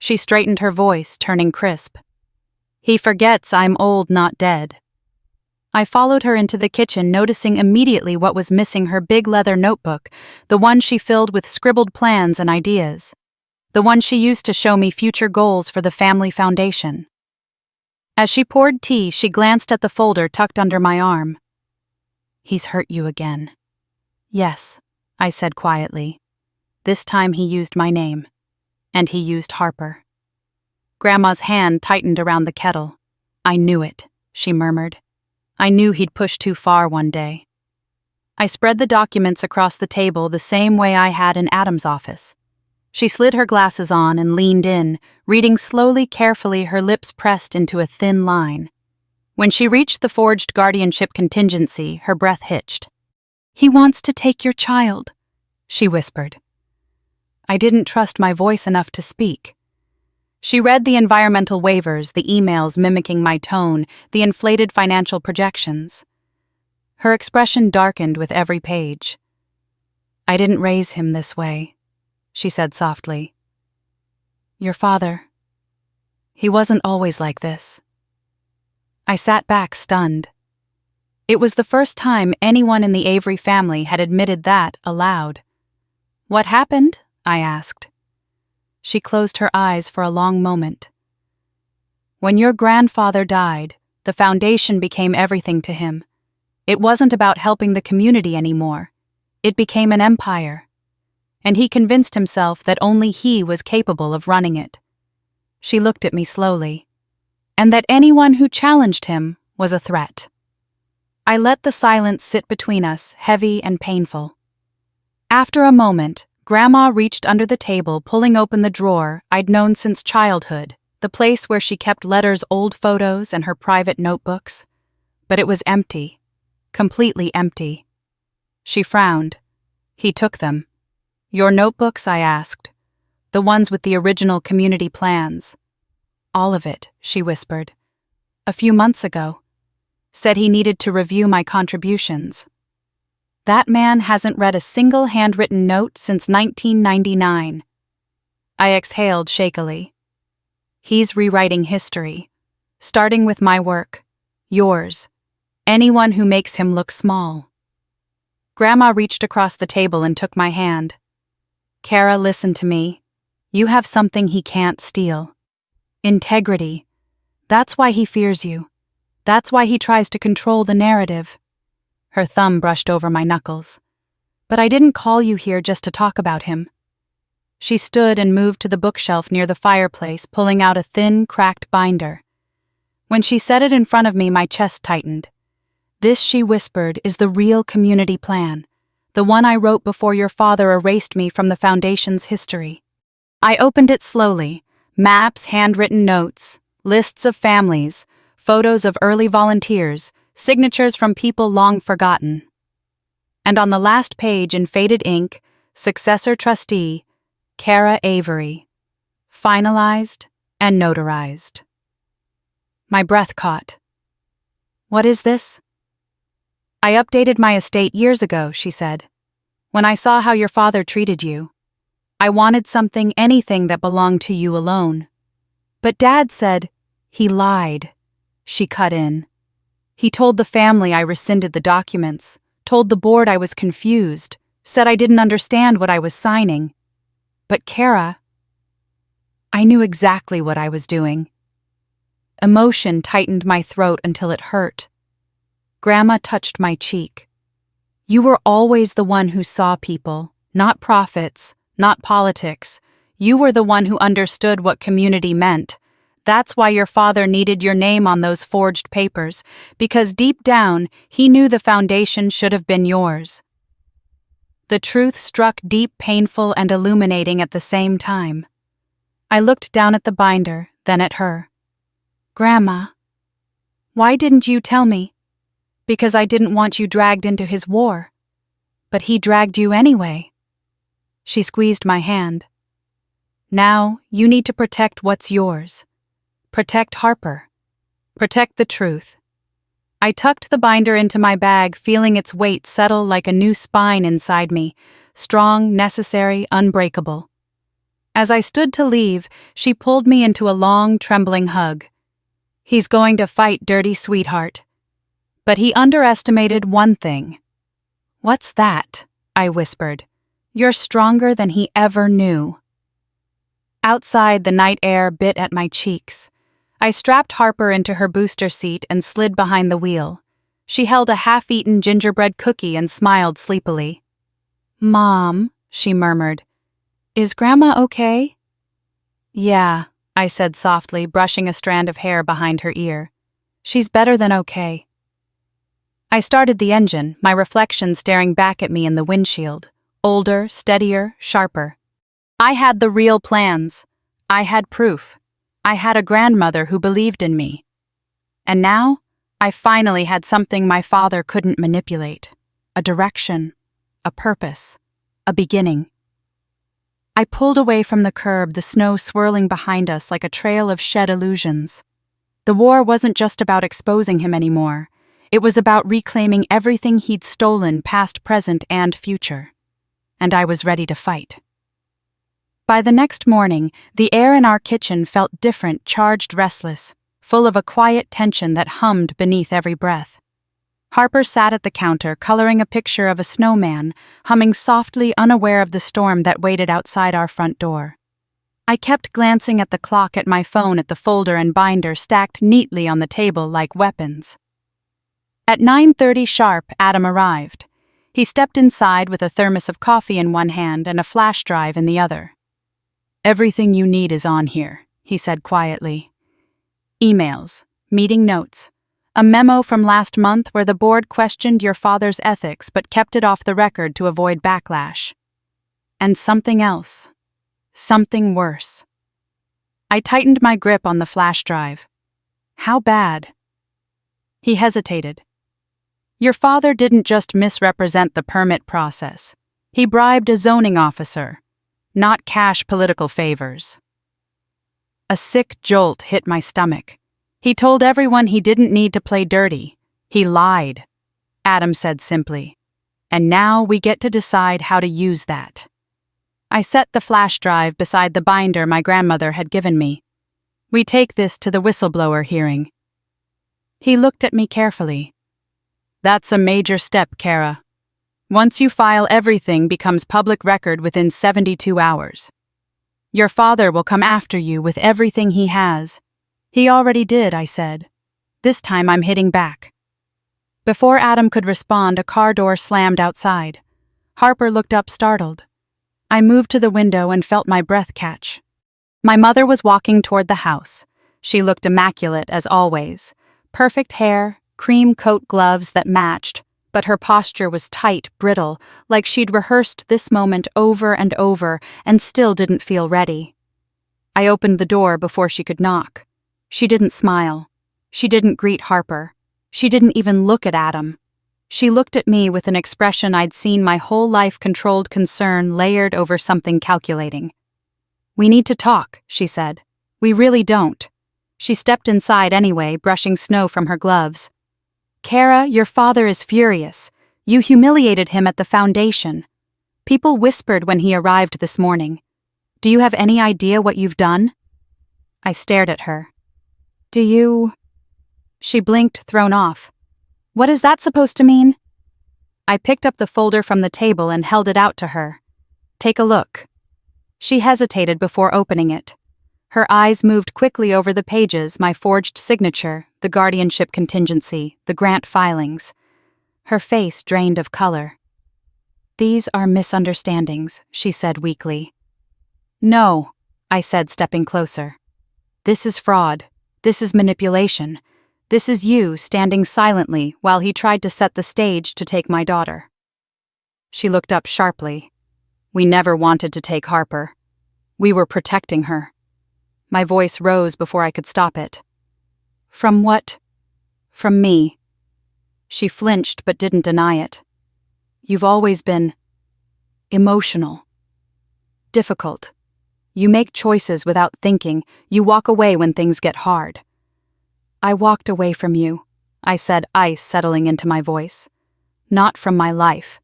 She straightened her voice, turning crisp. He forgets I'm old, not dead. I followed her into the kitchen, noticing immediately what was missing: her big leather notebook, the one she filled with scribbled plans and ideas, the one she used to show me future goals for the family foundation. As she poured tea, she glanced at the folder tucked under my arm. "He's hurt you again." "Yes," I said quietly. This time he used my name. And he used Harper. Grandma's hand tightened around the kettle. "I knew it," she murmured. "I knew he'd push too far one day." I spread the documents across the table the same way I had in Adam's office. She slid her glasses on and leaned in, reading slowly, carefully, her lips pressed into a thin line. When she reached the forged guardianship contingency, her breath hitched. "He wants to take your child," she whispered. I didn't trust my voice enough to speak. She read the environmental waivers, the emails mimicking my tone, the inflated financial projections. Her expression darkened with every page. "I didn't raise him this way," she said softly. "Your father, he wasn't always like this." I sat back, stunned. It was the first time anyone in the Avery family had admitted that aloud. "What happened?" I asked. She closed her eyes for a long moment. "When your grandfather died, the foundation became everything to him. It wasn't about helping the community anymore. It became an empire. And he convinced himself that only he was capable of running it. She looked at me slowly. And that anyone who challenged him was a threat. I let the silence sit between us, heavy and painful. After a moment, Grandma reached under the table, pulling open the drawer I'd known since childhood, the place where she kept letters, old photos, and her private notebooks. But it was empty. Completely empty. She frowned. He took them. "Your notebooks?" I asked. "The ones with the original community plans." "All of it," she whispered. "A few months ago. Said he needed to review my contributions." That man hasn't read a single handwritten note since 1999. I exhaled shakily. He's rewriting history, starting with my work, yours, anyone who makes him look small. Grandma reached across the table and took my hand. "Kara, listen to me. You have something he can't steal. Integrity. That's why he fears you. That's why he tries to control the narrative." Her thumb brushed over my knuckles. "But I didn't call you here just to talk about him." She stood and moved to the bookshelf near the fireplace, pulling out a thin, cracked binder. When she set it in front of me, my chest tightened. "This," she whispered, "is the real community plan. The one I wrote before your father erased me from the Foundation's history." I opened it slowly. Maps, handwritten notes, lists of families, photos of early volunteers, signatures from people long forgotten. And on the last page in faded ink, successor trustee, Kara Avery. Finalized and notarized. My breath caught. "What is this?" "I updated my estate years ago," she said. "When I saw how your father treated you. I wanted something, anything that belonged to you alone. But Dad said," "He lied," she cut in. "He told the family I rescinded the documents, told the board I was confused, said I didn't understand what I was signing. But Kara, I knew exactly what I was doing." Emotion tightened my throat until it hurt. Grandma touched my cheek. "You were always the one who saw people, not profits, not politics. You were the one who understood what community meant. That's why your father needed your name on those forged papers, because deep down, he knew the foundation should have been yours." The truth struck deep, painful, and illuminating at the same time. I looked down at the binder, then at her. "Grandma, why didn't you tell me?" "Because I didn't want you dragged into his war." "But he dragged you anyway." She squeezed my hand. "Now, you need to protect what's yours. Protect Harper. Protect the truth." I tucked the binder into my bag, feeling its weight settle like a new spine inside me, strong, necessary, unbreakable. As I stood to leave, she pulled me into a long, trembling hug. "He's going to fight, dirty sweetheart." But he underestimated one thing. "What's that?" I whispered. "You're stronger than he ever knew." Outside, the night air bit at my cheeks. I strapped Harper into her booster seat and slid behind the wheel. She held a half-eaten gingerbread cookie and smiled sleepily. "Mom," she murmured, "is Grandma okay?" "Yeah," I said softly, brushing a strand of hair behind her ear. "She's better than okay." I started the engine, my reflection staring back at me in the windshield. Older, steadier, sharper. I had the real plans. I had proof. I had a grandmother who believed in me. And now, I finally had something my father couldn't manipulate. A direction, a purpose, a beginning. I pulled away from the curb, the snow swirling behind us like a trail of shed illusions. The war wasn't just about exposing him anymore. It was about reclaiming everything he'd stolen, past, present, and future. And I was ready to fight. By the next morning, the air in our kitchen felt different, charged, restless, full of a quiet tension that hummed beneath every breath. Harper sat at the counter, coloring a picture of a snowman, humming softly, unaware of the storm that waited outside our front door. I kept glancing at the clock, at my phone, at the folder and binder stacked neatly on the table like weapons. At 9:30 sharp, Adam arrived. He stepped inside with a thermos of coffee in one hand and a flash drive in the other. "Everything you need is on here," he said quietly. "Emails, meeting notes, a memo from last month where the board questioned your father's ethics but kept it off the record to avoid backlash. And something else. Something worse." I tightened my grip on the flash drive. "How bad?" He hesitated. "Your father didn't just misrepresent the permit process. He bribed a zoning officer, not cash political favors." A sick jolt hit my stomach. "He told everyone he didn't need to play dirty. He lied," Adam said simply. "And now we get to decide how to use that." I set the flash drive beside the binder my grandmother had given me. "We take this to the whistleblower hearing." He looked at me carefully. "That's a major step, Kara. Once you file, everything becomes public record within 72 hours. Your father will come after you with everything he has." "He already did," I said. "This time I'm hitting back." Before Adam could respond, a car door slammed outside. Harper looked up startled. I moved to the window and felt my breath catch. My mother was walking toward the house. She looked immaculate as always. Perfect hair, cream coat gloves that matched, but her posture was tight, brittle, like she'd rehearsed this moment over and over and still didn't feel ready. I opened the door before she could knock. She didn't smile. She didn't greet Harper. She didn't even look at Adam. She looked at me with an expression I'd seen my whole life, controlled concern layered over something calculating. "We need to talk," she said. "We really don't." She stepped inside anyway, brushing snow from her gloves. "Kara, your father is furious. You humiliated him at the foundation. People whispered when he arrived this morning. Do you have any idea what you've done?" I stared at her. "Do you—" She blinked, thrown off. "What is that supposed to mean?" I picked up the folder from the table and held it out to her. "Take a look." She hesitated before opening it. Her eyes moved quickly over the pages, my forged signature, the guardianship contingency, the grant filings. Her face drained of color. "These are misunderstandings," she said weakly. "No," I said, stepping closer. "This is fraud. This is manipulation. This is you standing silently while he tried to set the stage to take my daughter." She looked up sharply. "We never wanted to take Harper. We were protecting her." My voice rose before I could stop it. "From what?" "From me." She flinched but didn't deny it. "You've always been emotional. Difficult. You make choices without thinking. You walk away when things get hard." "I walked away from you," I said, ice settling into my voice. "Not from my life."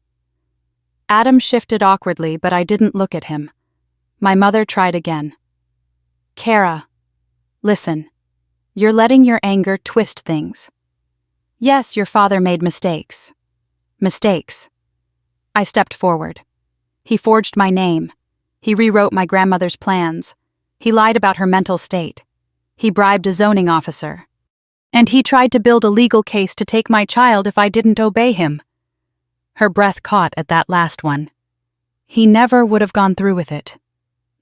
Adam shifted awkwardly, but I didn't look at him. My mother tried again. "Kara, listen. You're letting your anger twist things. Yes, your father made mistakes. Mistakes." I stepped forward. "He forged my name. He rewrote my grandmother's plans. He lied about her mental state. He bribed a zoning officer. And he tried to build a legal case to take my child if I didn't obey him." Her breath caught at that last one. "He never would have gone through with it."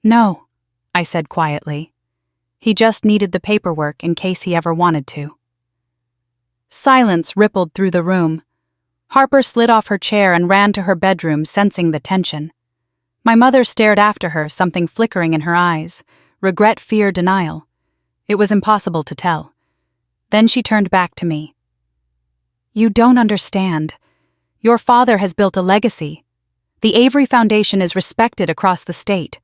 "No," I said quietly. "He just needed the paperwork in case he ever wanted to." Silence rippled through the room. Harper slid off her chair and ran to her bedroom, sensing the tension. My mother stared after her, something flickering in her eyes. Regret, fear, denial. It was impossible to tell. Then she turned back to me. "You don't understand. Your father has built a legacy. The Avery Foundation is respected across the state.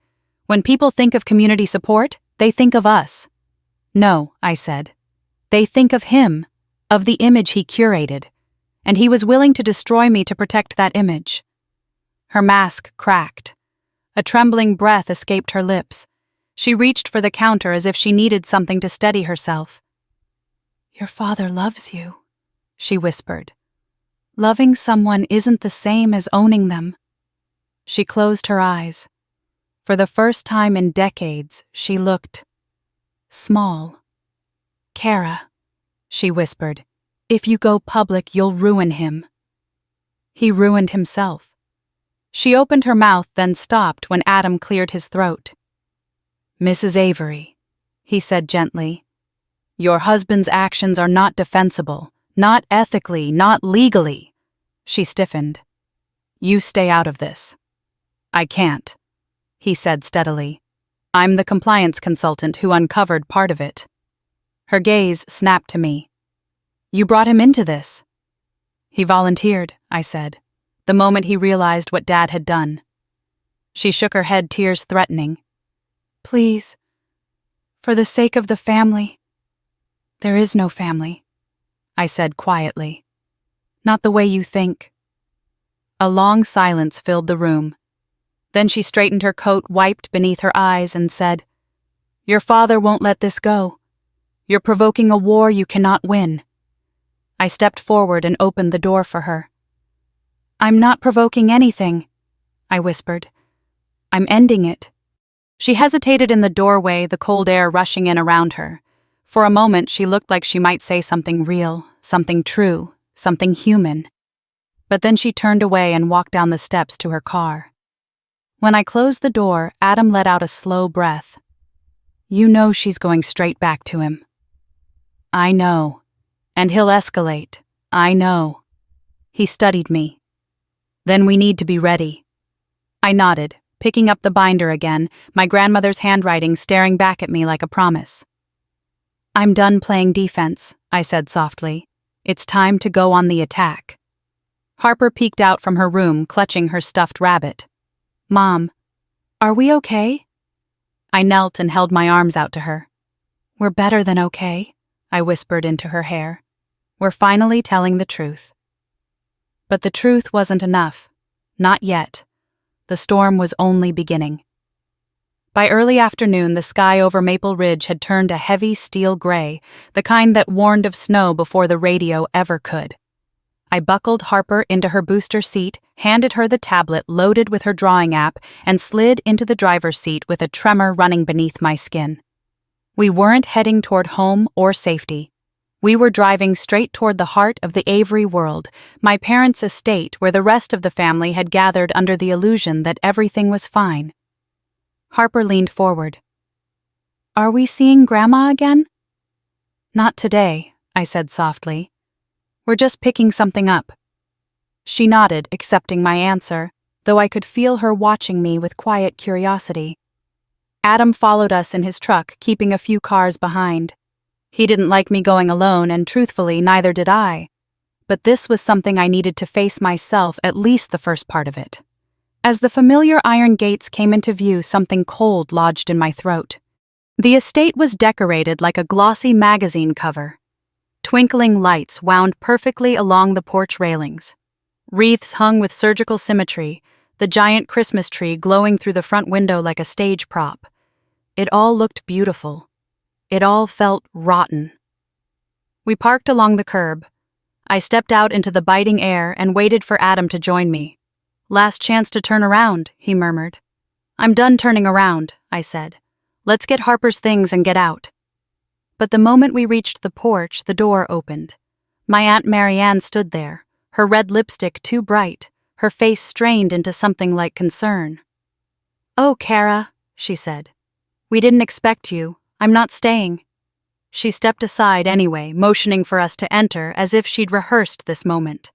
When people think of community support, they think of us." "No," I said. "They think of him, of the image he curated. And he was willing to destroy me to protect that image." Her mask cracked. A trembling breath escaped her lips. She reached for the counter as if she needed something to steady herself. "Your father loves you," she whispered. "Loving someone isn't the same as owning them." She closed her eyes. For the first time in decades, she looked small. "Kara," she whispered, If you go public, you'll ruin him." He ruined himself. She opened her mouth, then stopped when Adam cleared his throat. "Mrs. Avery," he said gently, "your husband's actions are not defensible, not ethically, not legally." She stiffened. "You stay out of this." "I can't," he said steadily. "I'm the compliance consultant who uncovered part of it." Her gaze snapped to me. "You brought him into this." "He volunteered," I said, the moment he realized what Dad had done. She shook her head, tears threatening. "Please, for the sake of the family." "There is no family," I said quietly. "Not the way you think." A long silence filled the room. Then she straightened her coat, wiped beneath her eyes, and said, "Your father won't let this go. You're provoking a war you cannot win." I stepped forward and opened the door for her. "I'm not provoking anything," I whispered. "I'm ending it." She hesitated in the doorway, the cold air rushing in around her. For a moment, she looked like she might say something real, something true, something human. But then she turned away and walked down the steps to her car. When I closed the door, Adam let out a slow breath. "You know she's going straight back to him." "I know. And he'll escalate. I know." He studied me. "Then we need to be ready." I nodded, picking up the binder again, my grandmother's handwriting staring back at me like a promise. "I'm done playing defense," I said softly. "It's time to go on the attack." Harper peeked out from her room, clutching her stuffed rabbit. "Mom, are we okay?" I knelt and held my arms out to her. "We're better than okay," I whispered into her hair. "We're finally telling the truth." But the truth wasn't enough. Not yet. The storm was only beginning. By early afternoon, the sky over Maple Ridge had turned a heavy steel gray, the kind that warned of snow before the radio ever could. I buckled Harper into her booster seat, handed her the tablet loaded with her drawing app, and slid into the driver's seat with a tremor running beneath my skin. We weren't heading toward home or safety. We were driving straight toward the heart of the Avery world, my parents' estate, where the rest of the family had gathered under the illusion that everything was fine. Harper leaned forward. "Are we seeing Grandma again?" "Not today," I said softly. "We're just picking something up." She nodded, accepting my answer, though I could feel her watching me with quiet curiosity. Adam followed us in his truck, keeping a few cars behind. He didn't like me going alone, and truthfully, neither did I. But this was something I needed to face myself, at least the first part of it. As the familiar iron gates came into view, something cold lodged in my throat. The estate was decorated like a glossy magazine cover. Twinkling lights wound perfectly along the porch railings. Wreaths hung with surgical symmetry, the giant Christmas tree glowing through the front window like a stage prop. It all looked beautiful. It all felt rotten. We parked along the curb. I stepped out into the biting air and waited for Adam to join me. "Last chance to turn around," he murmured. "I'm done turning around," I said. "Let's get Harper's things and get out." But the moment we reached the porch, the door opened. My Aunt Marianne stood there, her red lipstick too bright, her face strained into something like concern. "Oh, Kara," she said. "We didn't expect you. I'm not staying." She stepped aside anyway, motioning for us to enter as if she'd rehearsed this moment.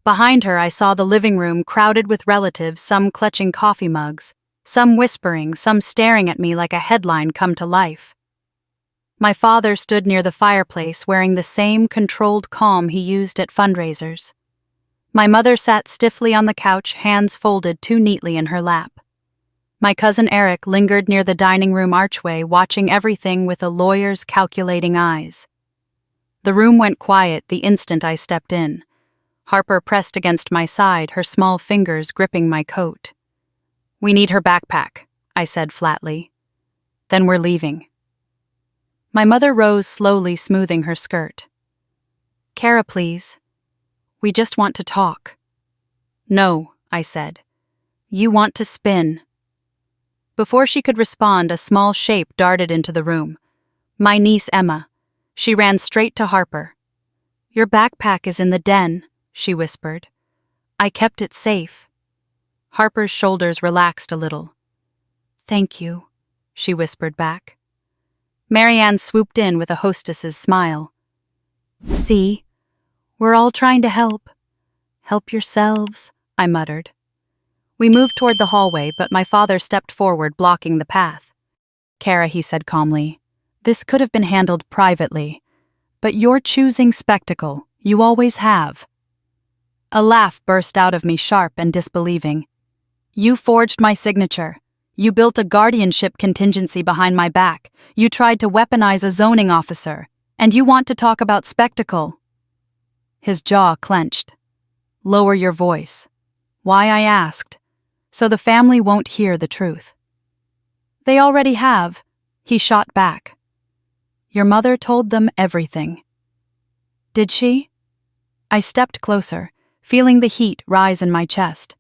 Behind her, I saw the living room crowded with relatives, some clutching coffee mugs, some whispering, some staring at me like a headline come to life. My father stood near the fireplace wearing the same controlled calm he used at fundraisers. My mother sat stiffly on the couch, hands folded too neatly in her lap. My cousin Eric lingered near the dining room archway, watching everything with a lawyer's calculating eyes. The room went quiet the instant I stepped in. Harper pressed against my side, her small fingers gripping my coat. "We need her backpack," I said flatly. "Then we're leaving." My mother rose slowly, smoothing her skirt. "Kara, please. We just want to talk." "No," I said. "You want to spin." Before she could respond, a small shape darted into the room. My niece Emma. She ran straight to Harper. Your backpack is in the den, she whispered. I kept it safe. Harper's shoulders relaxed a little. Thank you, she whispered back. Marianne swooped in with a hostess's smile. See, we're all trying to help. Help yourselves, I muttered. We moved toward the hallway, but my father stepped forward, blocking the path. Kara, he said calmly, this could have been handled privately, but you're choosing spectacle. You always have. A laugh burst out of me, sharp and disbelieving. You forged my signature. You built a guardianship contingency behind my back. You tried to weaponize a zoning officer. And you want to talk about spectacle? His jaw clenched. Lower your voice. Why, I asked. So the family won't hear the truth. They already have, he shot back. Your mother told them everything. Did she? I stepped closer, feeling the heat rise in my chest.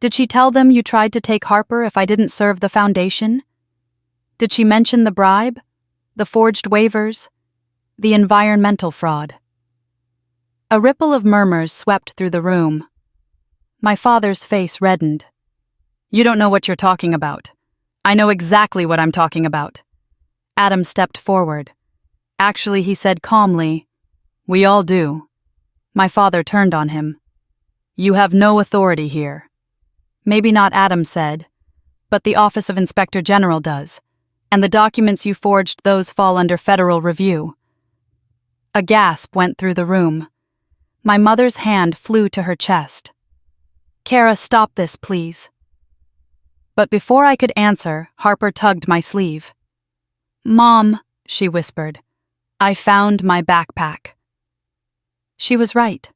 Did she tell them you tried to take Harper if I didn't serve the foundation? Did she mention the bribe? The forged waivers? The environmental fraud? A ripple of murmurs swept through the room. My father's face reddened. You don't know what you're talking about. I know exactly what I'm talking about. Adam stepped forward. Actually, he said calmly, we all do. My father turned on him. You have no authority here. Maybe not, Adam said, but the Office of Inspector General does, and the documents you forged, those fall under federal review. A gasp went through the room. My mother's hand flew to her chest. Kara, stop this, please. But before I could answer, Harper tugged my sleeve. Mom, she whispered, I found my backpack. She was right.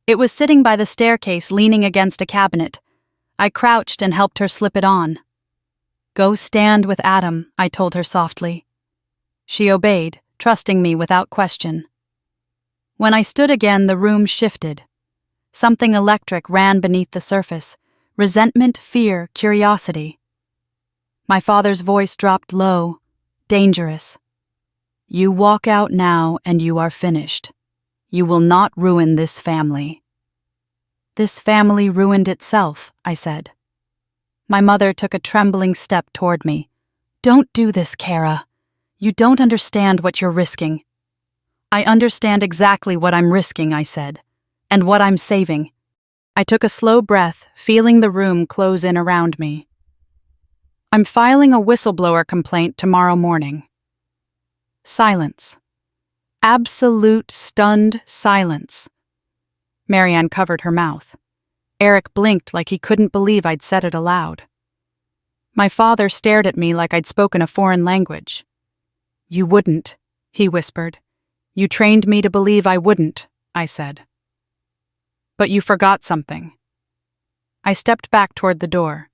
It was sitting by the staircase, leaning against a cabinet. I crouched and helped her slip it on. Go stand with Adam, I told her softly. She obeyed, trusting me without question. When I stood again, the room shifted. Something electric ran beneath the surface. Resentment, fear, curiosity. My father's voice dropped low, dangerous. You walk out now and you are finished. You will not ruin this family. This family ruined itself, I said. My mother took a trembling step toward me. Don't do this, Kara. You don't understand what you're risking. I understand exactly what I'm risking, I said, and what I'm saving. I took a slow breath, feeling the room close in around me. I'm filing a whistleblower complaint tomorrow morning. Silence. Absolute stunned silence. Marianne covered her mouth. Eric blinked like he couldn't believe I'd said it aloud. My father stared at me like I'd spoken a foreign language. You wouldn't, he whispered. You trained me to believe I wouldn't, I said. But you forgot something. I stepped back toward the door.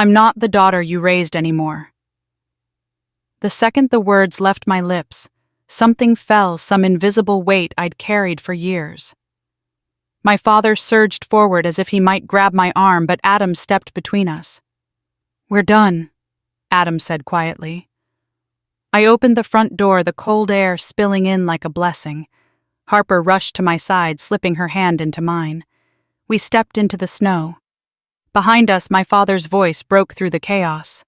I'm not the daughter you raised anymore. The second the words left my lips, something fell, some invisible weight I'd carried for years. My father surged forward as if he might grab my arm, but Adam stepped between us. We're done, Adam said quietly. I opened the front door, the cold air spilling in like a blessing. Harper rushed to my side, slipping her hand into mine. We stepped into the snow. Behind us, my father's voice broke through the chaos.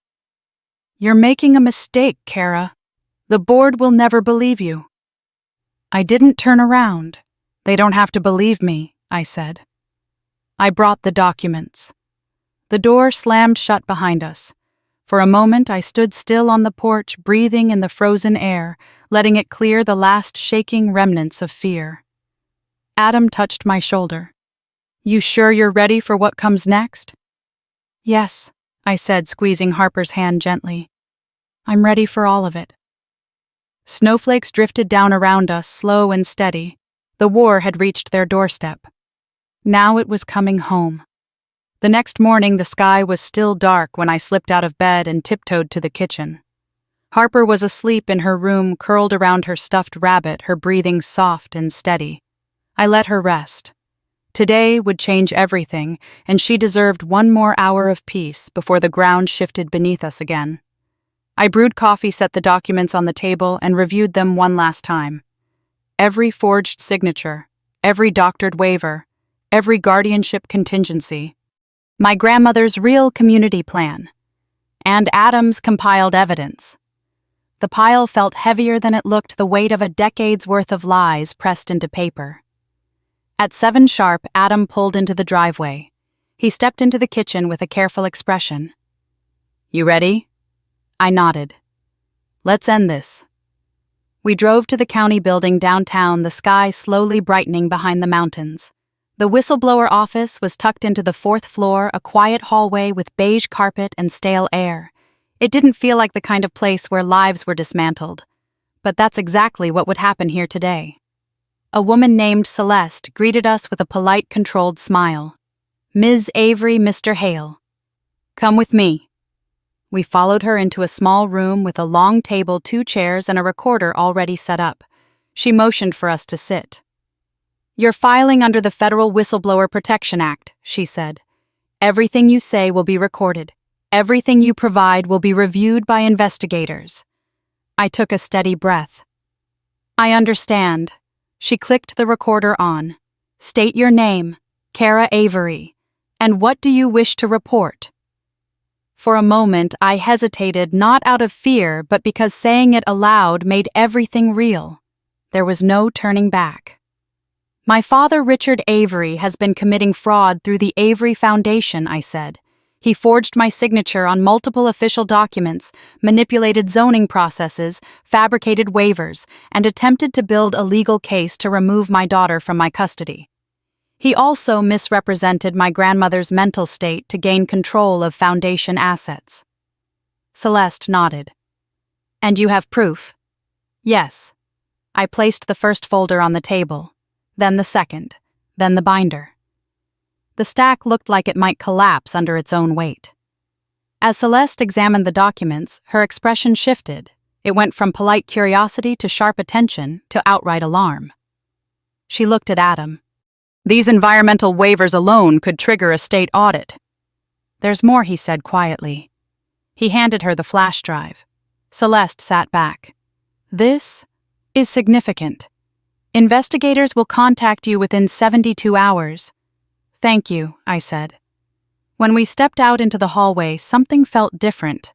You're making a mistake, Kara. The board will never believe you. I didn't turn around. They don't have to believe me, I said. I brought the documents. The door slammed shut behind us. For a moment, I stood still on the porch, breathing in the frozen air, letting it clear the last shaking remnants of fear. Adam touched my shoulder. You sure you're ready for what comes next? Yes, I said, squeezing Harper's hand gently. I'm ready for all of it. Snowflakes drifted down around us, slow and steady. The war had reached their doorstep. Now it was coming home. The next morning, the sky was still dark when I slipped out of bed and tiptoed to the kitchen. Harper was asleep in her room, curled around her stuffed rabbit, her breathing soft and steady. I let her rest. Today would change everything, and she deserved one more hour of peace before the ground shifted beneath us again. I brewed coffee, set the documents on the table, and reviewed them one last time. Every forged signature, every doctored waiver, every guardianship contingency. My grandmother's real community plan. And Adam's compiled evidence. The pile felt heavier than it looked, the weight of a decade's worth of lies pressed into paper. At 7 sharp, Adam pulled into the driveway. He stepped into the kitchen with a careful expression. "You ready?" I nodded. "Let's end this." We drove to the county building downtown, the sky slowly brightening behind the mountains. The whistleblower office was tucked into the 4th floor, a quiet hallway with beige carpet and stale air. It didn't feel like the kind of place where lives were dismantled. But that's exactly what would happen here today. A woman named Celeste greeted us with a polite, controlled smile. "Ms. Avery, Mr. Hale. Come with me." We followed her into a small room with a long table, 2 chairs, and a recorder already set up. She motioned for us to sit. "You're filing under the Federal Whistleblower Protection Act," she said. "Everything you say will be recorded. Everything you provide will be reviewed by investigators." I took a steady breath. "I understand." She clicked the recorder on. "State your name, Kara Avery, and what do you wish to report?" For a moment, I hesitated, not out of fear, but because saying it aloud made everything real. There was no turning back. "My father, Richard Avery, has been committing fraud through the Avery Foundation," I said. "He forged my signature on multiple official documents, manipulated zoning processes, fabricated waivers, and attempted to build a legal case to remove my daughter from my custody. He also misrepresented my grandmother's mental state to gain control of foundation assets." Celeste nodded. "And you have proof?" "Yes." I placed the first folder on the table, then the second, then the binder. The stack looked like it might collapse under its own weight. As Celeste examined the documents, her expression shifted. It went from polite curiosity to sharp attention to outright alarm. She looked at Adam. "These environmental waivers alone could trigger a state audit." "There's more," he said quietly. He handed her the flash drive. Celeste sat back. "This is significant. Investigators will contact you within 72 hours. "Thank you," I said. When we stepped out into the hallway, something felt different.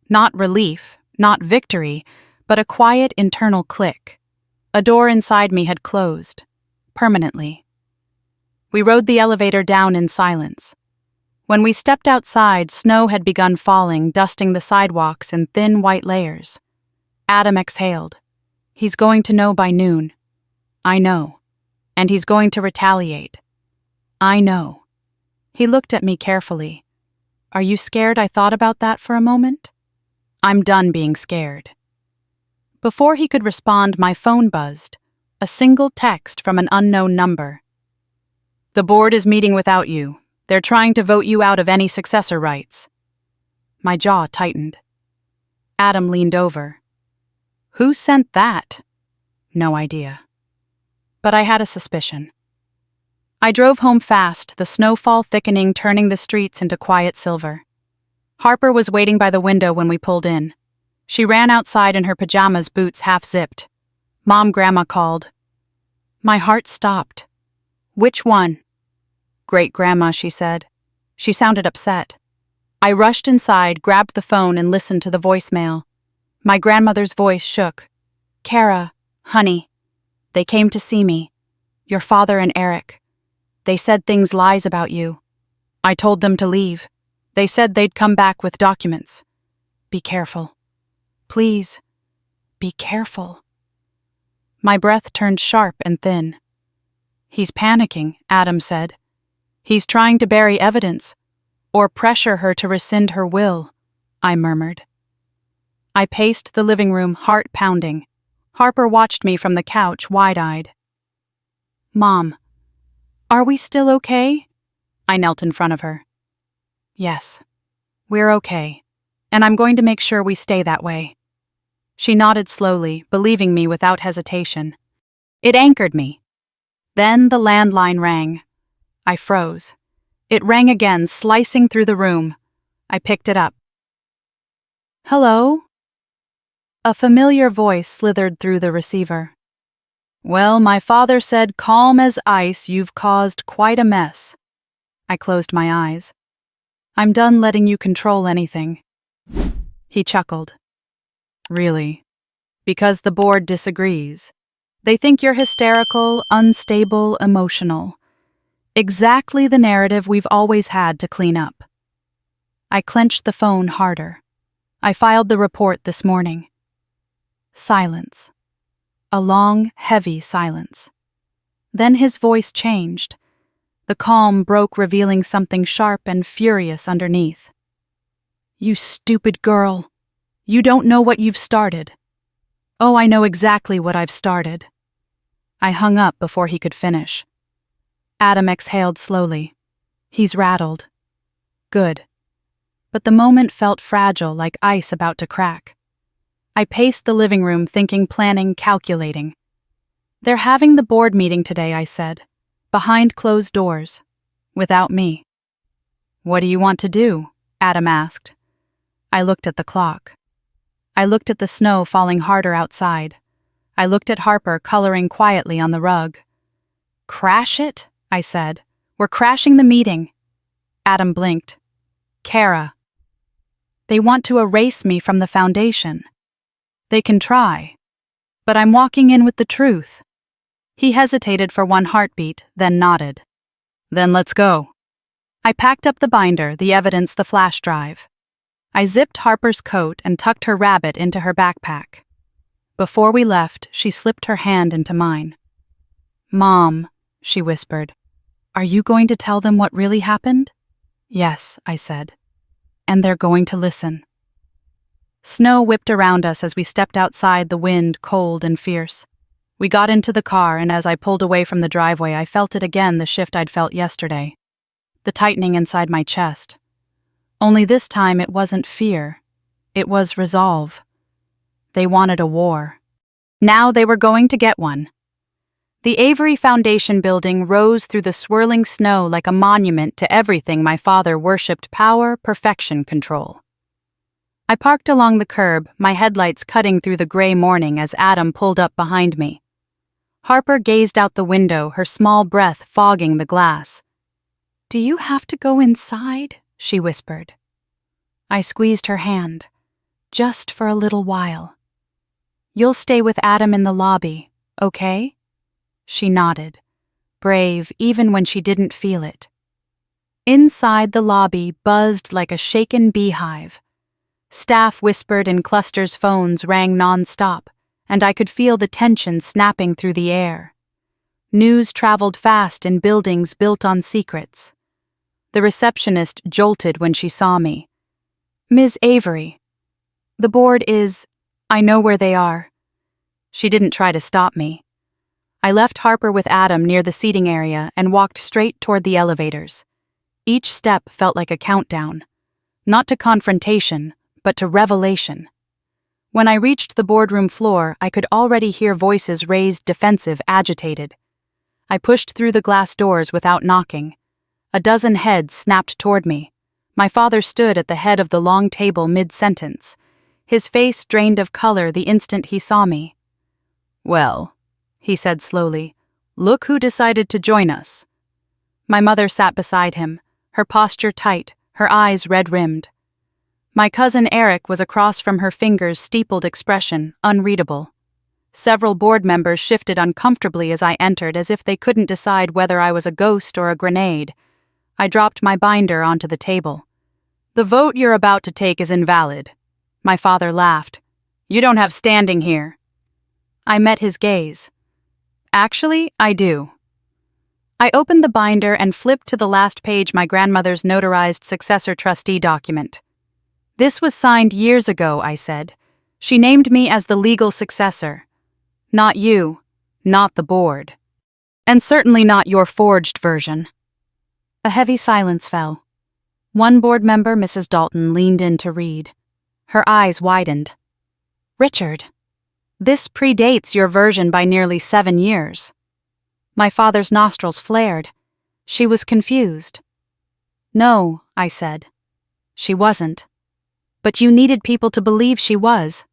Not relief, not victory, but a quiet internal click. A door inside me had closed. Permanently. We rode the elevator down in silence. When we stepped outside, snow had begun falling, dusting the sidewalks in thin white layers. Adam exhaled. "He's going to know by noon." "I know. And he's going to retaliate." "I know." He looked at me carefully. "Are you scared?" I thought about that for a moment. "I'm done being scared." Before he could respond, my phone buzzed. A single text from an unknown number. "The board is meeting without you. They're trying to vote you out of any successor rights." My jaw tightened. Adam leaned over. "Who sent that?" No idea. But I had a suspicion. I drove home fast, the snowfall thickening, turning the streets into quiet silver. Harper was waiting by the window when we pulled in. She ran outside in her pajamas, boots half-zipped. "Mom, Grandma called." My heart stopped. "Which one?" "Great-Grandma," she said. She sounded upset. I rushed inside, grabbed the phone, and listened to the voicemail. My grandmother's voice shook. "Kara, honey, they came to see me. Your father and Eric. They said things lies about you. I told them to leave. They said they'd come back with documents. Be careful. Please, be careful." My breath turned sharp and thin. "He's panicking," Adam said. "He's trying to bury evidence, or pressure her to rescind her will," I murmured. I paced the living room, heart pounding. Harper watched me from the couch, wide-eyed. "Mom, are we still okay?" I knelt in front of her. "Yes, we're okay, and I'm going to make sure we stay that way." She nodded slowly, believing me without hesitation. It anchored me. Then the landline rang. I froze. It rang again, slicing through the room. I picked it up. "Hello?" A familiar voice slithered through the receiver. Well, my father said, calm as ice, you've caused quite a mess. I closed my eyes. I'm done letting you control anything. He chuckled. Really? Because the board disagrees. They think you're hysterical, unstable, emotional. Exactly the narrative we've always had to clean up. I clenched the phone harder. I filed the report this morning. Silence. A long, heavy silence. Then his voice changed. The calm broke, revealing something sharp and furious underneath. You stupid girl. You don't know what you've started. Oh, I know exactly what I've started. I hung up before he could finish. Adam exhaled slowly. He's rattled. Good. But the moment felt fragile, like ice about to crack. I paced the living room, thinking, planning, calculating. They're having the board meeting today, I said. Behind closed doors. Without me. What do you want to do? Adam asked. I looked at the clock. I looked at the snow falling harder outside. I looked at Harper coloring quietly on the rug. Crash it? I said. We're crashing the meeting. Adam blinked. Kara. They want to erase me from the foundation. They can try. But I'm walking in with the truth. He hesitated for one heartbeat, then nodded. Then let's go. I packed up the binder, the evidence, the flash drive. I zipped Harper's coat and tucked her rabbit into her backpack. Before we left, she slipped her hand into mine. Mom, she whispered, are you going to tell them what really happened? Yes, I said. And they're going to listen. Snow whipped around us as we stepped outside, the wind cold and fierce. We got into the car, and as I pulled away from the driveway, I felt it again, the shift I'd felt yesterday. The tightening inside my chest. Only this time it wasn't fear. It was resolve. They wanted a war. Now they were going to get one. The Avery Foundation building rose through the swirling snow like a monument to everything my father worshipped: power, perfection, control. I parked along the curb, my headlights cutting through the gray morning as Adam pulled up behind me. Harper gazed out the window, her small breath fogging the glass. Do you have to go inside? She whispered. I squeezed her hand. Just for a little while. You'll stay with Adam in the lobby, okay? She nodded, brave even when she didn't feel it. Inside, the lobby buzzed like a shaken beehive. Staff whispered and clusters, phones rang non-stop, and I could feel the tension snapping through the air. News traveled fast in buildings built on secrets. The receptionist jolted when she saw me. Ms. Avery. The board is... I know where they are. She didn't try to stop me. I left Harper with Adam near the seating area and walked straight toward the elevators. Each step felt like a countdown. Not to confrontation, but to revelation. When I reached the boardroom floor, I could already hear voices raised, defensive, agitated. I pushed through the glass doors without knocking. A dozen heads snapped toward me. My father stood at the head of the long table mid-sentence. His face drained of color the instant he saw me. Well, he said slowly, look who decided to join us. My mother sat beside him, her posture tight, her eyes red-rimmed. My cousin Eric was across from her, fingers steepled, expression unreadable. Several board members shifted uncomfortably as I entered, as if they couldn't decide whether I was a ghost or a grenade. I dropped my binder onto the table. The vote you're about to take is invalid. My father laughed. You don't have standing here. I met his gaze. Actually, I do. I opened the binder and flipped to the last page, my grandmother's notarized successor trustee document. This was signed years ago, I said. She named me as the legal successor. Not you, not the board. And certainly not your forged version. A heavy silence fell. One board member, Mrs. Dalton, leaned in to read. Her eyes widened. Richard, this predates your version by nearly 7 years. My father's nostrils flared. She was confused. No, I said. She wasn't. But you needed people to believe she was.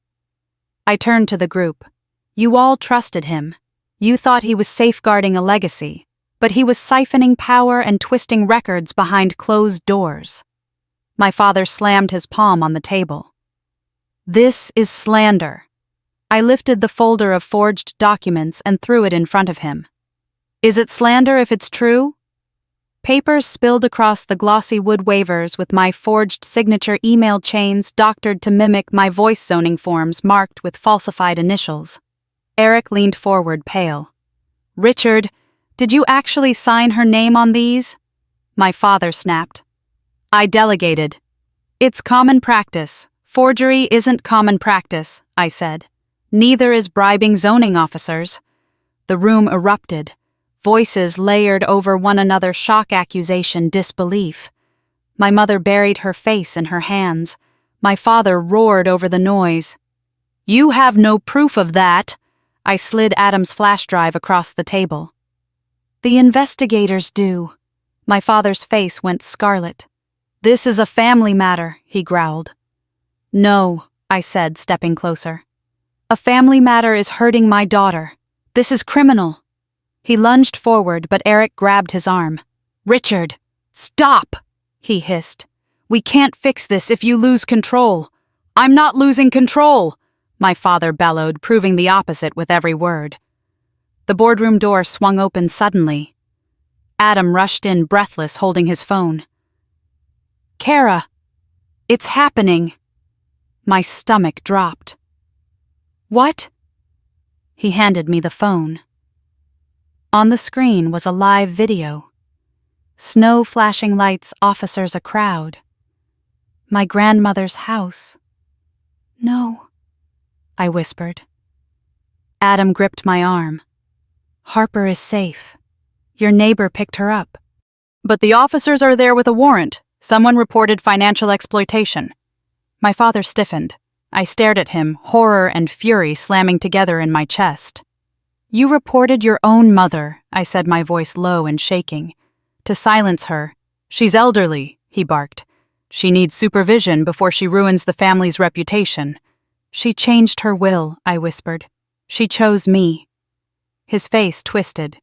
I turned to the group. You all trusted him. You thought he was safeguarding a legacy, but he was siphoning power and twisting records behind closed doors. My father slammed his palm on the table. This is slander. I lifted the folder of forged documents and threw it in front of him. Is it slander if it's true? Papers spilled across the glossy wood waivers with my forged signature email chains doctored to mimic my voice zoning forms marked with falsified initials. Eric leaned forward, pale. Richard, did you actually sign her name on these? My father snapped. I delegated. It's common practice. Forgery isn't common practice, I said. Neither is bribing zoning officers. The room erupted. Voices layered over one another, shock, accusation, disbelief. My mother buried her face in her hands. My father roared over the noise. You have no proof of that. I slid Adam's flash drive across the table. The investigators do. My father's face went scarlet. This is a family matter, he growled. No, I said, stepping closer. A family matter is hurting my daughter. This is criminal. He lunged forward, but Eric grabbed his arm. Richard, stop, he hissed. We can't fix this if you lose control. I'm not losing control, my father bellowed, proving the opposite with every word. The boardroom door swung open suddenly. Adam rushed in, breathless, holding his phone. Kara, it's happening. My stomach dropped. What? He handed me the phone. On the screen was a live video. Snow, flashing lights, officers, a crowd. My grandmother's house. No, I whispered. Adam gripped my arm. Harper is safe. Your neighbor picked her up. But the officers are there with a warrant. Someone reported financial exploitation. My father stiffened. I stared at him, horror and fury slamming together in my chest. You reported your own mother, I said, my voice low and shaking. To silence her. She's elderly, he barked. She needs supervision before she ruins the family's reputation. She changed her will, I whispered. She chose me. His face twisted.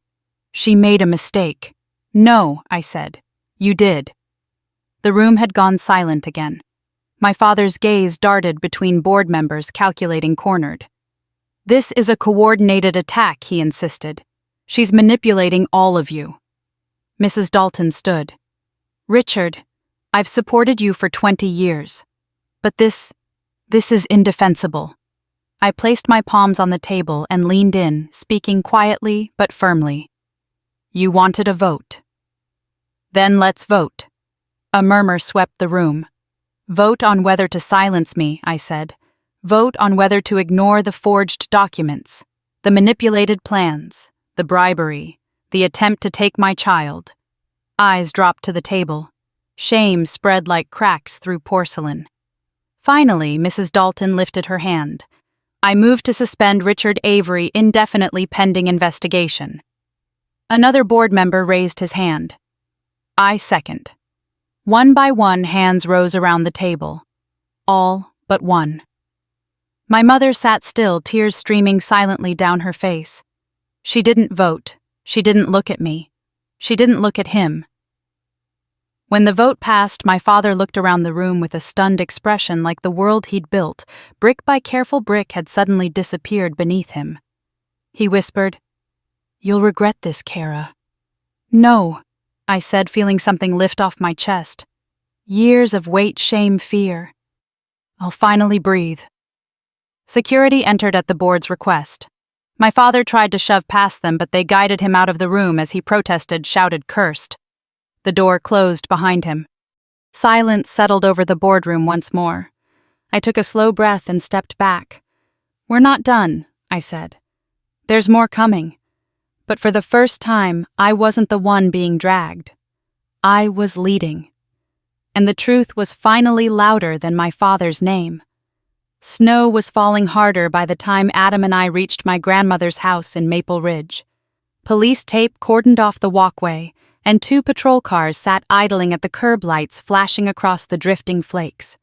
She made a mistake. No, I said. You did. The room had gone silent again. My father's gaze darted between board members, calculating, cornered. This is a coordinated attack, he insisted. She's manipulating all of you. Mrs. Dalton stood. Richard, I've supported you for 20 years. But this is indefensible. I placed my palms on the table and leaned in, speaking quietly but firmly. You wanted a vote. Then let's vote. A murmur swept the room. Vote on whether to silence me, I said. Vote on whether to ignore the forged documents, the manipulated plans, the bribery, the attempt to take my child. Eyes dropped to the table. Shame spread like cracks through porcelain. Finally, Mrs. Dalton lifted her hand. I moved to suspend Richard Avery indefinitely pending investigation. Another board member raised his hand. I second. One by one, hands rose around the table. All but one. My mother sat still, tears streaming silently down her face. She didn't vote. She didn't look at me. She didn't look at him. When the vote passed, my father looked around the room with a stunned expression, like the world he'd built, brick by careful brick, had suddenly disappeared beneath him. He whispered, You'll regret this, Kara. No, I said, feeling something lift off my chest. Years of weight, shame, fear. I'll finally breathe. Security entered at the board's request. My father tried to shove past them, but they guided him out of the room as he protested, shouted, cursed. The door closed behind him. Silence settled over the boardroom once more. I took a slow breath and stepped back. We're not done, I said. There's more coming. But for the first time, I wasn't the one being dragged. I was leading. And the truth was finally louder than my father's name. Snow was falling harder by the time Adam and I reached my grandmother's house in Maple Ridge. Police tape cordoned off the walkway, and 2 patrol cars sat idling at the curb lights, flashing across the drifting flakes.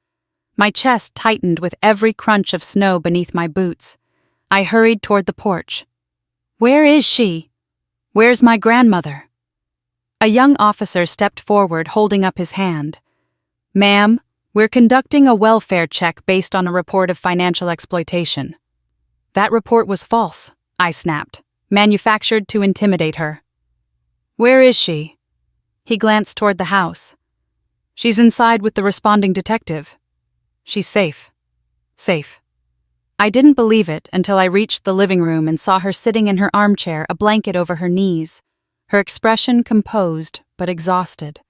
My chest tightened with every crunch of snow beneath my boots. I hurried toward the porch. Where is she? Where's my grandmother? A young officer stepped forward, holding up his hand. Ma'am, we're conducting a welfare check based on a report of financial exploitation. That report was false, I snapped, manufactured to intimidate her. Where is she? He glanced toward the house. She's inside with the responding detective. She's safe. Safe. I didn't believe it until I reached the living room and saw her sitting in her armchair, a blanket over her knees, her expression composed but exhausted.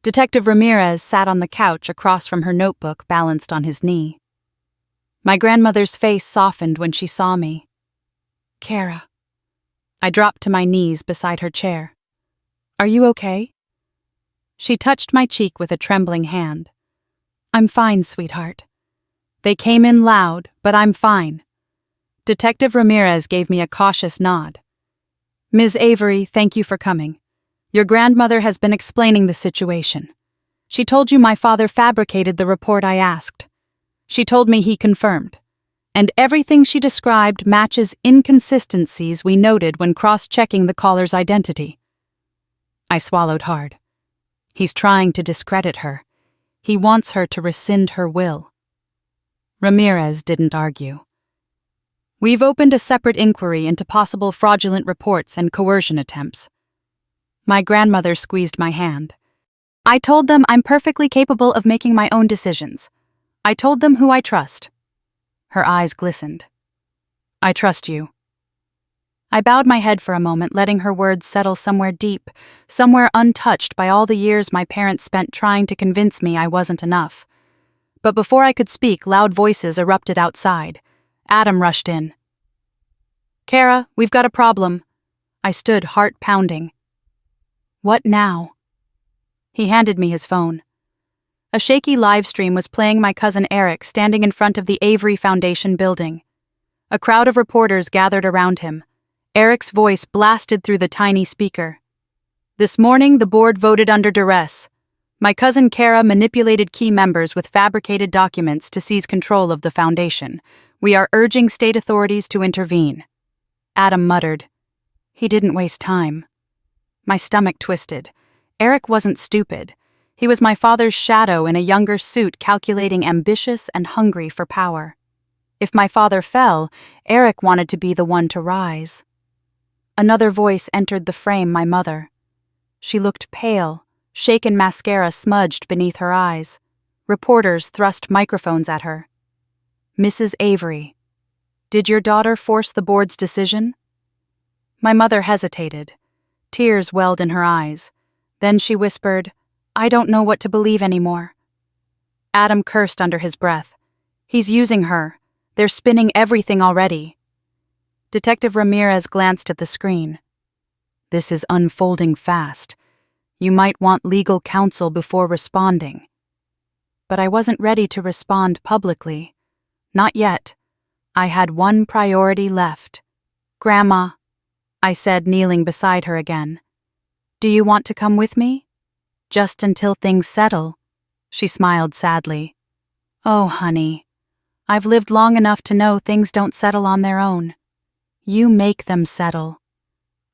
Detective Ramirez sat on the couch across from her notebook balanced on his knee. My grandmother's face softened when she saw me. Kara. I dropped to my knees beside her chair. Are you okay? She touched my cheek with a trembling hand. I'm fine, sweetheart. They came in loud, but I'm fine. Detective Ramirez gave me a cautious nod. Ms. Avery, thank you for coming. Your grandmother has been explaining the situation. She told you my father fabricated the report I asked. She told me he confirmed. And everything she described matches inconsistencies we noted when cross-checking the caller's identity. I swallowed hard. He's trying to discredit her. He wants her to rescind her will. Ramirez didn't argue. We've opened a separate inquiry into possible fraudulent reports and coercion attempts. My grandmother squeezed my hand. I told them I'm perfectly capable of making my own decisions. I told them who I trust. Her eyes glistened. I trust you. I bowed my head for a moment, letting her words settle somewhere deep, somewhere untouched by all the years my parents spent trying to convince me I wasn't enough. But before I could speak, loud voices erupted outside. Adam rushed in. Kara, we've got a problem. I stood, heart pounding. What now? He handed me his phone. A shaky live stream was playing my cousin Eric standing in front of the Avery Foundation building. A crowd of reporters gathered around him. Eric's voice blasted through the tiny speaker. This morning, the board voted under duress. My cousin Kara manipulated key members with fabricated documents to seize control of the foundation. We are urging state authorities to intervene. Adam muttered. He didn't waste time. My stomach twisted. Eric wasn't stupid. He was my father's shadow in a younger suit, calculating, ambitious, and hungry for power. If my father fell, Eric wanted to be the one to rise. Another voice entered the frame, my mother. She looked pale, shaken mascara smudged beneath her eyes. Reporters thrust microphones at her. Mrs. Avery, did your daughter force the board's decision? My mother hesitated. Tears welled in her eyes. Then she whispered, I don't know what to believe anymore. Adam cursed under his breath. He's using her. They're spinning everything already. Detective Ramirez glanced at the screen. This is unfolding fast. You might want legal counsel before responding. But I wasn't ready to respond publicly. Not yet. I had one priority left. Grandma, I said, kneeling beside her again. Do you want to come with me? Just until things settle. She smiled sadly. Oh, honey. I've lived long enough to know things don't settle on their own. You make them settle.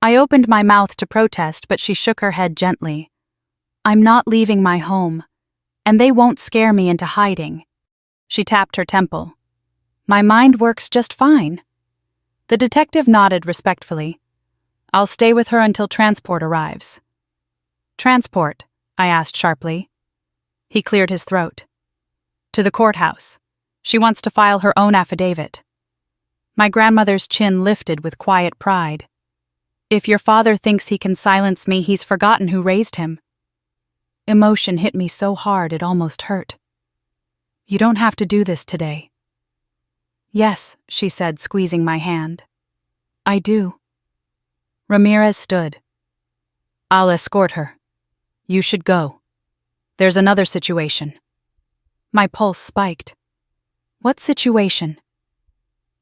I opened my mouth to protest, but she shook her head gently. I'm not leaving my home, and they won't scare me into hiding. She tapped her temple. My mind works just fine. The detective nodded respectfully. I'll stay with her until transport arrives. Transport? I asked sharply. He cleared his throat. To the courthouse. She wants to file her own affidavit. My grandmother's chin lifted with quiet pride. If your father thinks he can silence me, he's forgotten who raised him. Emotion hit me so hard it almost hurt. You don't have to do this today. Yes, she said, squeezing my hand. I do. Ramirez stood. I'll escort her. You should go. There's another situation. My pulse spiked. What situation?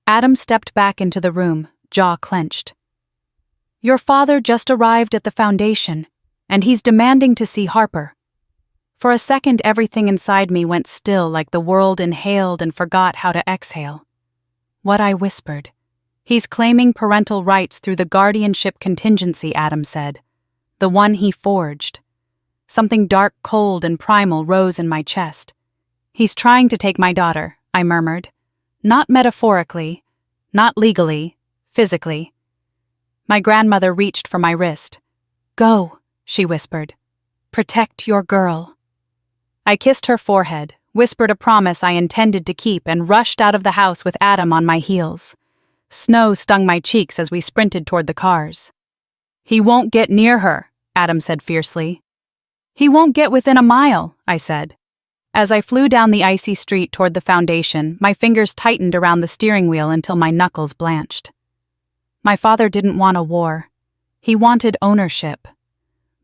Adam stepped back into the room, jaw clenched. Your father just arrived at the foundation, and he's demanding to see Harper. For a second, everything inside me went still, like the world inhaled and forgot how to exhale. What I whispered. He's claiming parental rights through the guardianship contingency, Adam said. The one he forged. Something dark, cold, and primal rose in my chest. He's trying to take my daughter, I murmured. Not metaphorically, not legally, physically. My grandmother reached for my wrist. Go, she whispered. Protect your girl. I kissed her forehead, whispered a promise I intended to keep, and rushed out of the house with Adam on my heels. Snow stung my cheeks as we sprinted toward the cars. He won't get near her, Adam said fiercely. He won't get within a mile, I said. As I flew down the icy street toward the foundation, my fingers tightened around the steering wheel until my knuckles blanched. My father didn't want a war. He wanted ownership.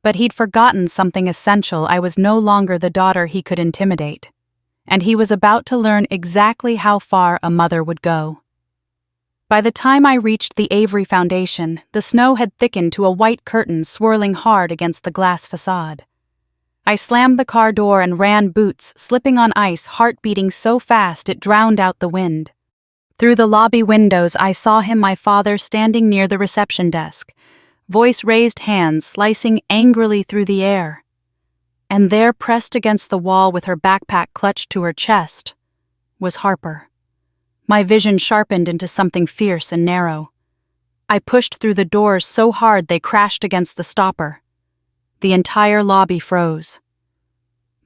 But he'd forgotten something essential. I was no longer the daughter he could intimidate. And he was about to learn exactly how far a mother would go. By the time I reached the Avery Foundation, the snow had thickened to a white curtain swirling hard against the glass facade. I slammed the car door and ran, boots slipping on ice, heart beating so fast it drowned out the wind. Through the lobby windows, I saw him, my father, standing near the reception desk, voice raised, hands slicing angrily through the air. And there, pressed against the wall with her backpack clutched to her chest, was Harper. My vision sharpened into something fierce and narrow. I pushed through the doors so hard they crashed against the stopper. The entire lobby froze.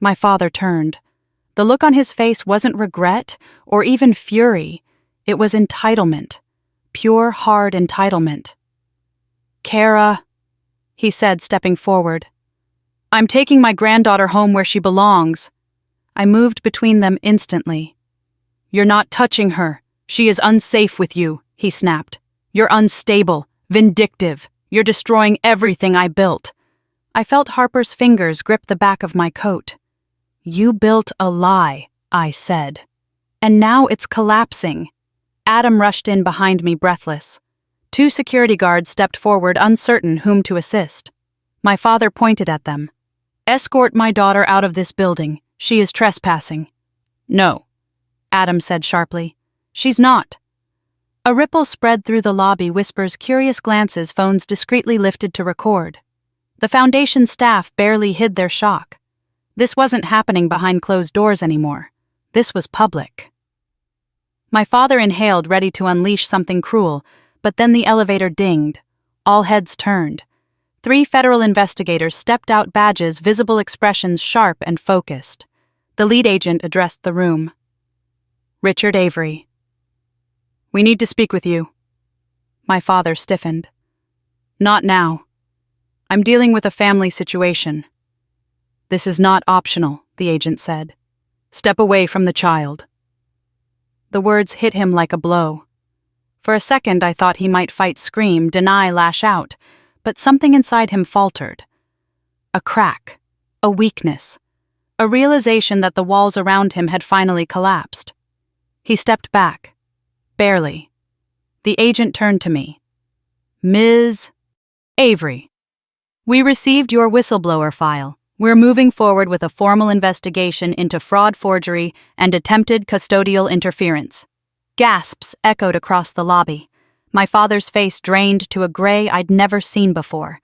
My father turned. The look on his face wasn't regret or even fury. It was entitlement. Pure, hard entitlement. Kara, he said, stepping forward. I'm taking my granddaughter home where she belongs. I moved between them instantly. You're not touching her. She is unsafe with you, he snapped. You're unstable, vindictive. You're destroying everything I built. I felt Harper's fingers grip the back of my coat. You built a lie, I said. And now it's collapsing. Adam rushed in behind me, breathless. 2 security guards stepped forward, uncertain whom to assist. My father pointed at them. Escort my daughter out of this building. She is trespassing. No, Adam said sharply. She's not. A ripple spread through the lobby, whispers, curious glances, phones discreetly lifted to record. The foundation staff barely hid their shock. This wasn't happening behind closed doors anymore. This was public. My father inhaled, ready to unleash something cruel, but then the elevator dinged. All heads turned. 3 federal investigators stepped out, badges, visible expressions sharp and focused. The lead agent addressed the room. Richard Avery. We need to speak with you. My father stiffened. Not now. I'm dealing with a family situation. This is not optional, the agent said. Step away from the child. The words hit him like a blow. For a second I thought he might fight, scream, deny, lash out, but something inside him faltered. A crack, a weakness, a realization that the walls around him had finally collapsed. He stepped back. Barely. The agent turned to me. Ms. Avery. We received your whistleblower file. We're moving forward with a formal investigation into fraud, forgery, and attempted custodial interference. Gasps echoed across the lobby. My father's face drained to a gray I'd never seen before.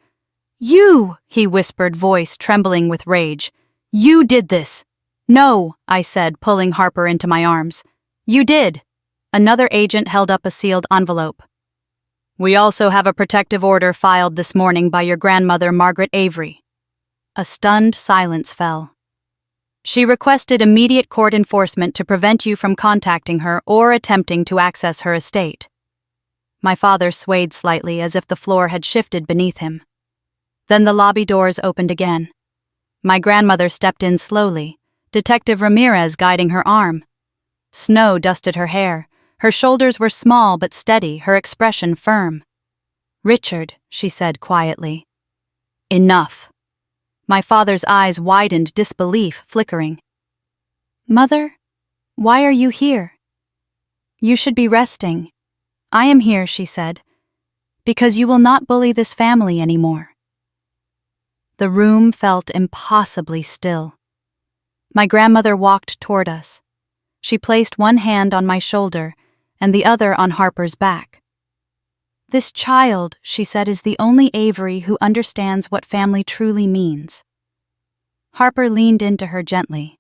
You, he whispered, voice trembling with rage. You did this. No, I said, pulling Harper into my arms. You did. Another agent held up a sealed envelope. We also have a protective order filed this morning by your grandmother, Margaret Avery. A stunned silence fell. She requested immediate court enforcement to prevent you from contacting her or attempting to access her estate. My father swayed slightly as if the floor had shifted beneath him. Then the lobby doors opened again. My grandmother stepped in slowly, Detective Ramirez guiding her arm. Snow dusted her hair. Her shoulders were small but steady, her expression firm. Richard, she said quietly. Enough. My father's eyes widened, disbelief flickering. Mother, why are you here? You should be resting. I am here, she said, because you will not bully this family anymore. The room felt impossibly still. My grandmother walked toward us. She placed one hand on my shoulder and the other on Harper's back. "This child," she said, "is the only Avery who understands what family truly means." Harper leaned into her gently.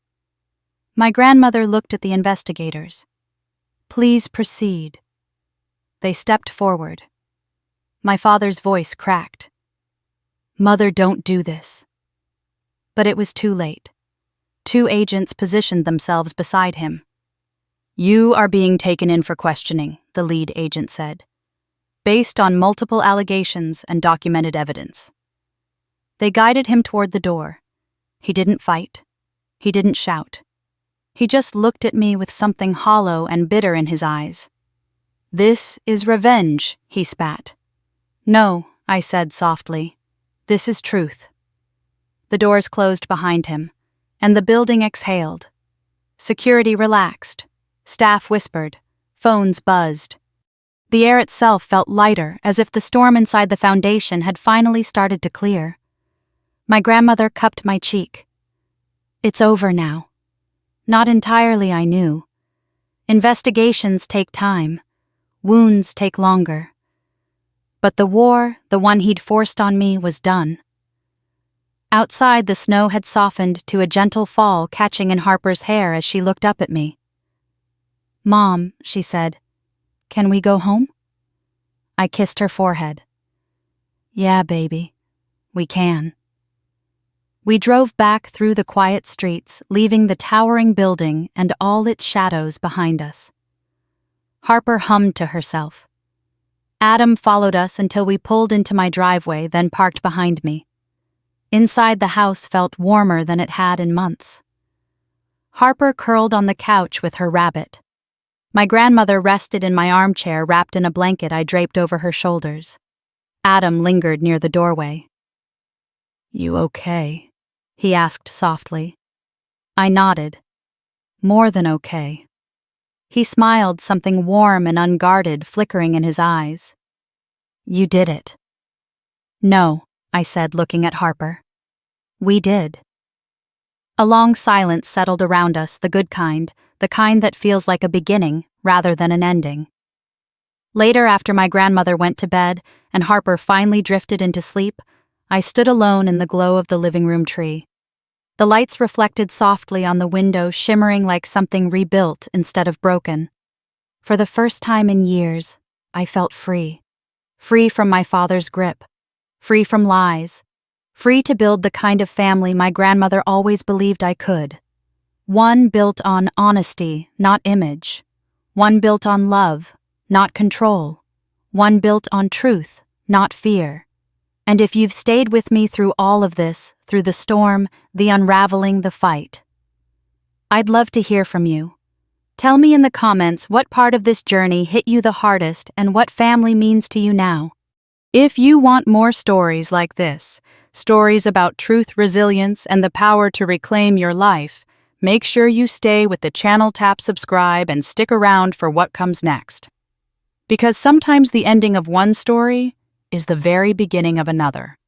My grandmother looked at the investigators. "Please proceed." They stepped forward. My father's voice cracked. "Mother, don't do this." But it was too late. 2 agents positioned themselves beside him. "You are being taken in for questioning," the lead agent said, "based on multiple allegations and documented evidence." They guided him toward the door. He didn't fight. He didn't shout. He just looked at me with something hollow and bitter in his eyes. "This is revenge," he spat. "No," I said softly. "This is truth." The doors closed behind him, and the building exhaled. Security relaxed. Staff whispered. Phones buzzed. The air itself felt lighter, as if the storm inside the foundation had finally started to clear. My grandmother cupped my cheek. "It's over now." Not entirely, I knew. Investigations take time. Wounds take longer. But the war, the one he'd forced on me, was done. Outside, the snow had softened to a gentle fall, catching in Harper's hair as she looked up at me. "Mom," she said, "can we go home?" I kissed her forehead. "Yeah, baby, we can." We drove back through the quiet streets, leaving the towering building and all its shadows behind us. Harper hummed to herself. Adam followed us until we pulled into my driveway, then parked behind me. Inside, the house felt warmer than it had in months. Harper curled on the couch with her rabbit. My grandmother rested in my armchair, wrapped in a blanket I draped over her shoulders. Adam lingered near the doorway. "You okay?" he asked softly. I nodded. "More than okay." He smiled, something warm and unguarded flickering in his eyes. "You did it." "No," I said, looking at Harper. "We did." A long silence settled around us, the good kind, the kind that feels like a beginning rather than an ending. Later, after my grandmother went to bed and Harper finally drifted into sleep, I stood alone in the glow of the living room tree. The lights reflected softly on the window, shimmering like something rebuilt instead of broken. For the first time in years, I felt free. Free from my father's grip. Free from lies. Free to build the kind of family my grandmother always believed I could. One built on honesty, not image. One built on love, not control. One built on truth, not fear. And if you've stayed with me through all of this, through the storm, the unraveling, the fight, I'd love to hear from you. Tell me in the comments what part of this journey hit you the hardest and what family means to you now. If you want more stories like this, stories about truth, resilience, and the power to reclaim your life, make sure you stay with the channel, tap subscribe, and stick around for what comes next. Because sometimes the ending of one story is the very beginning of another.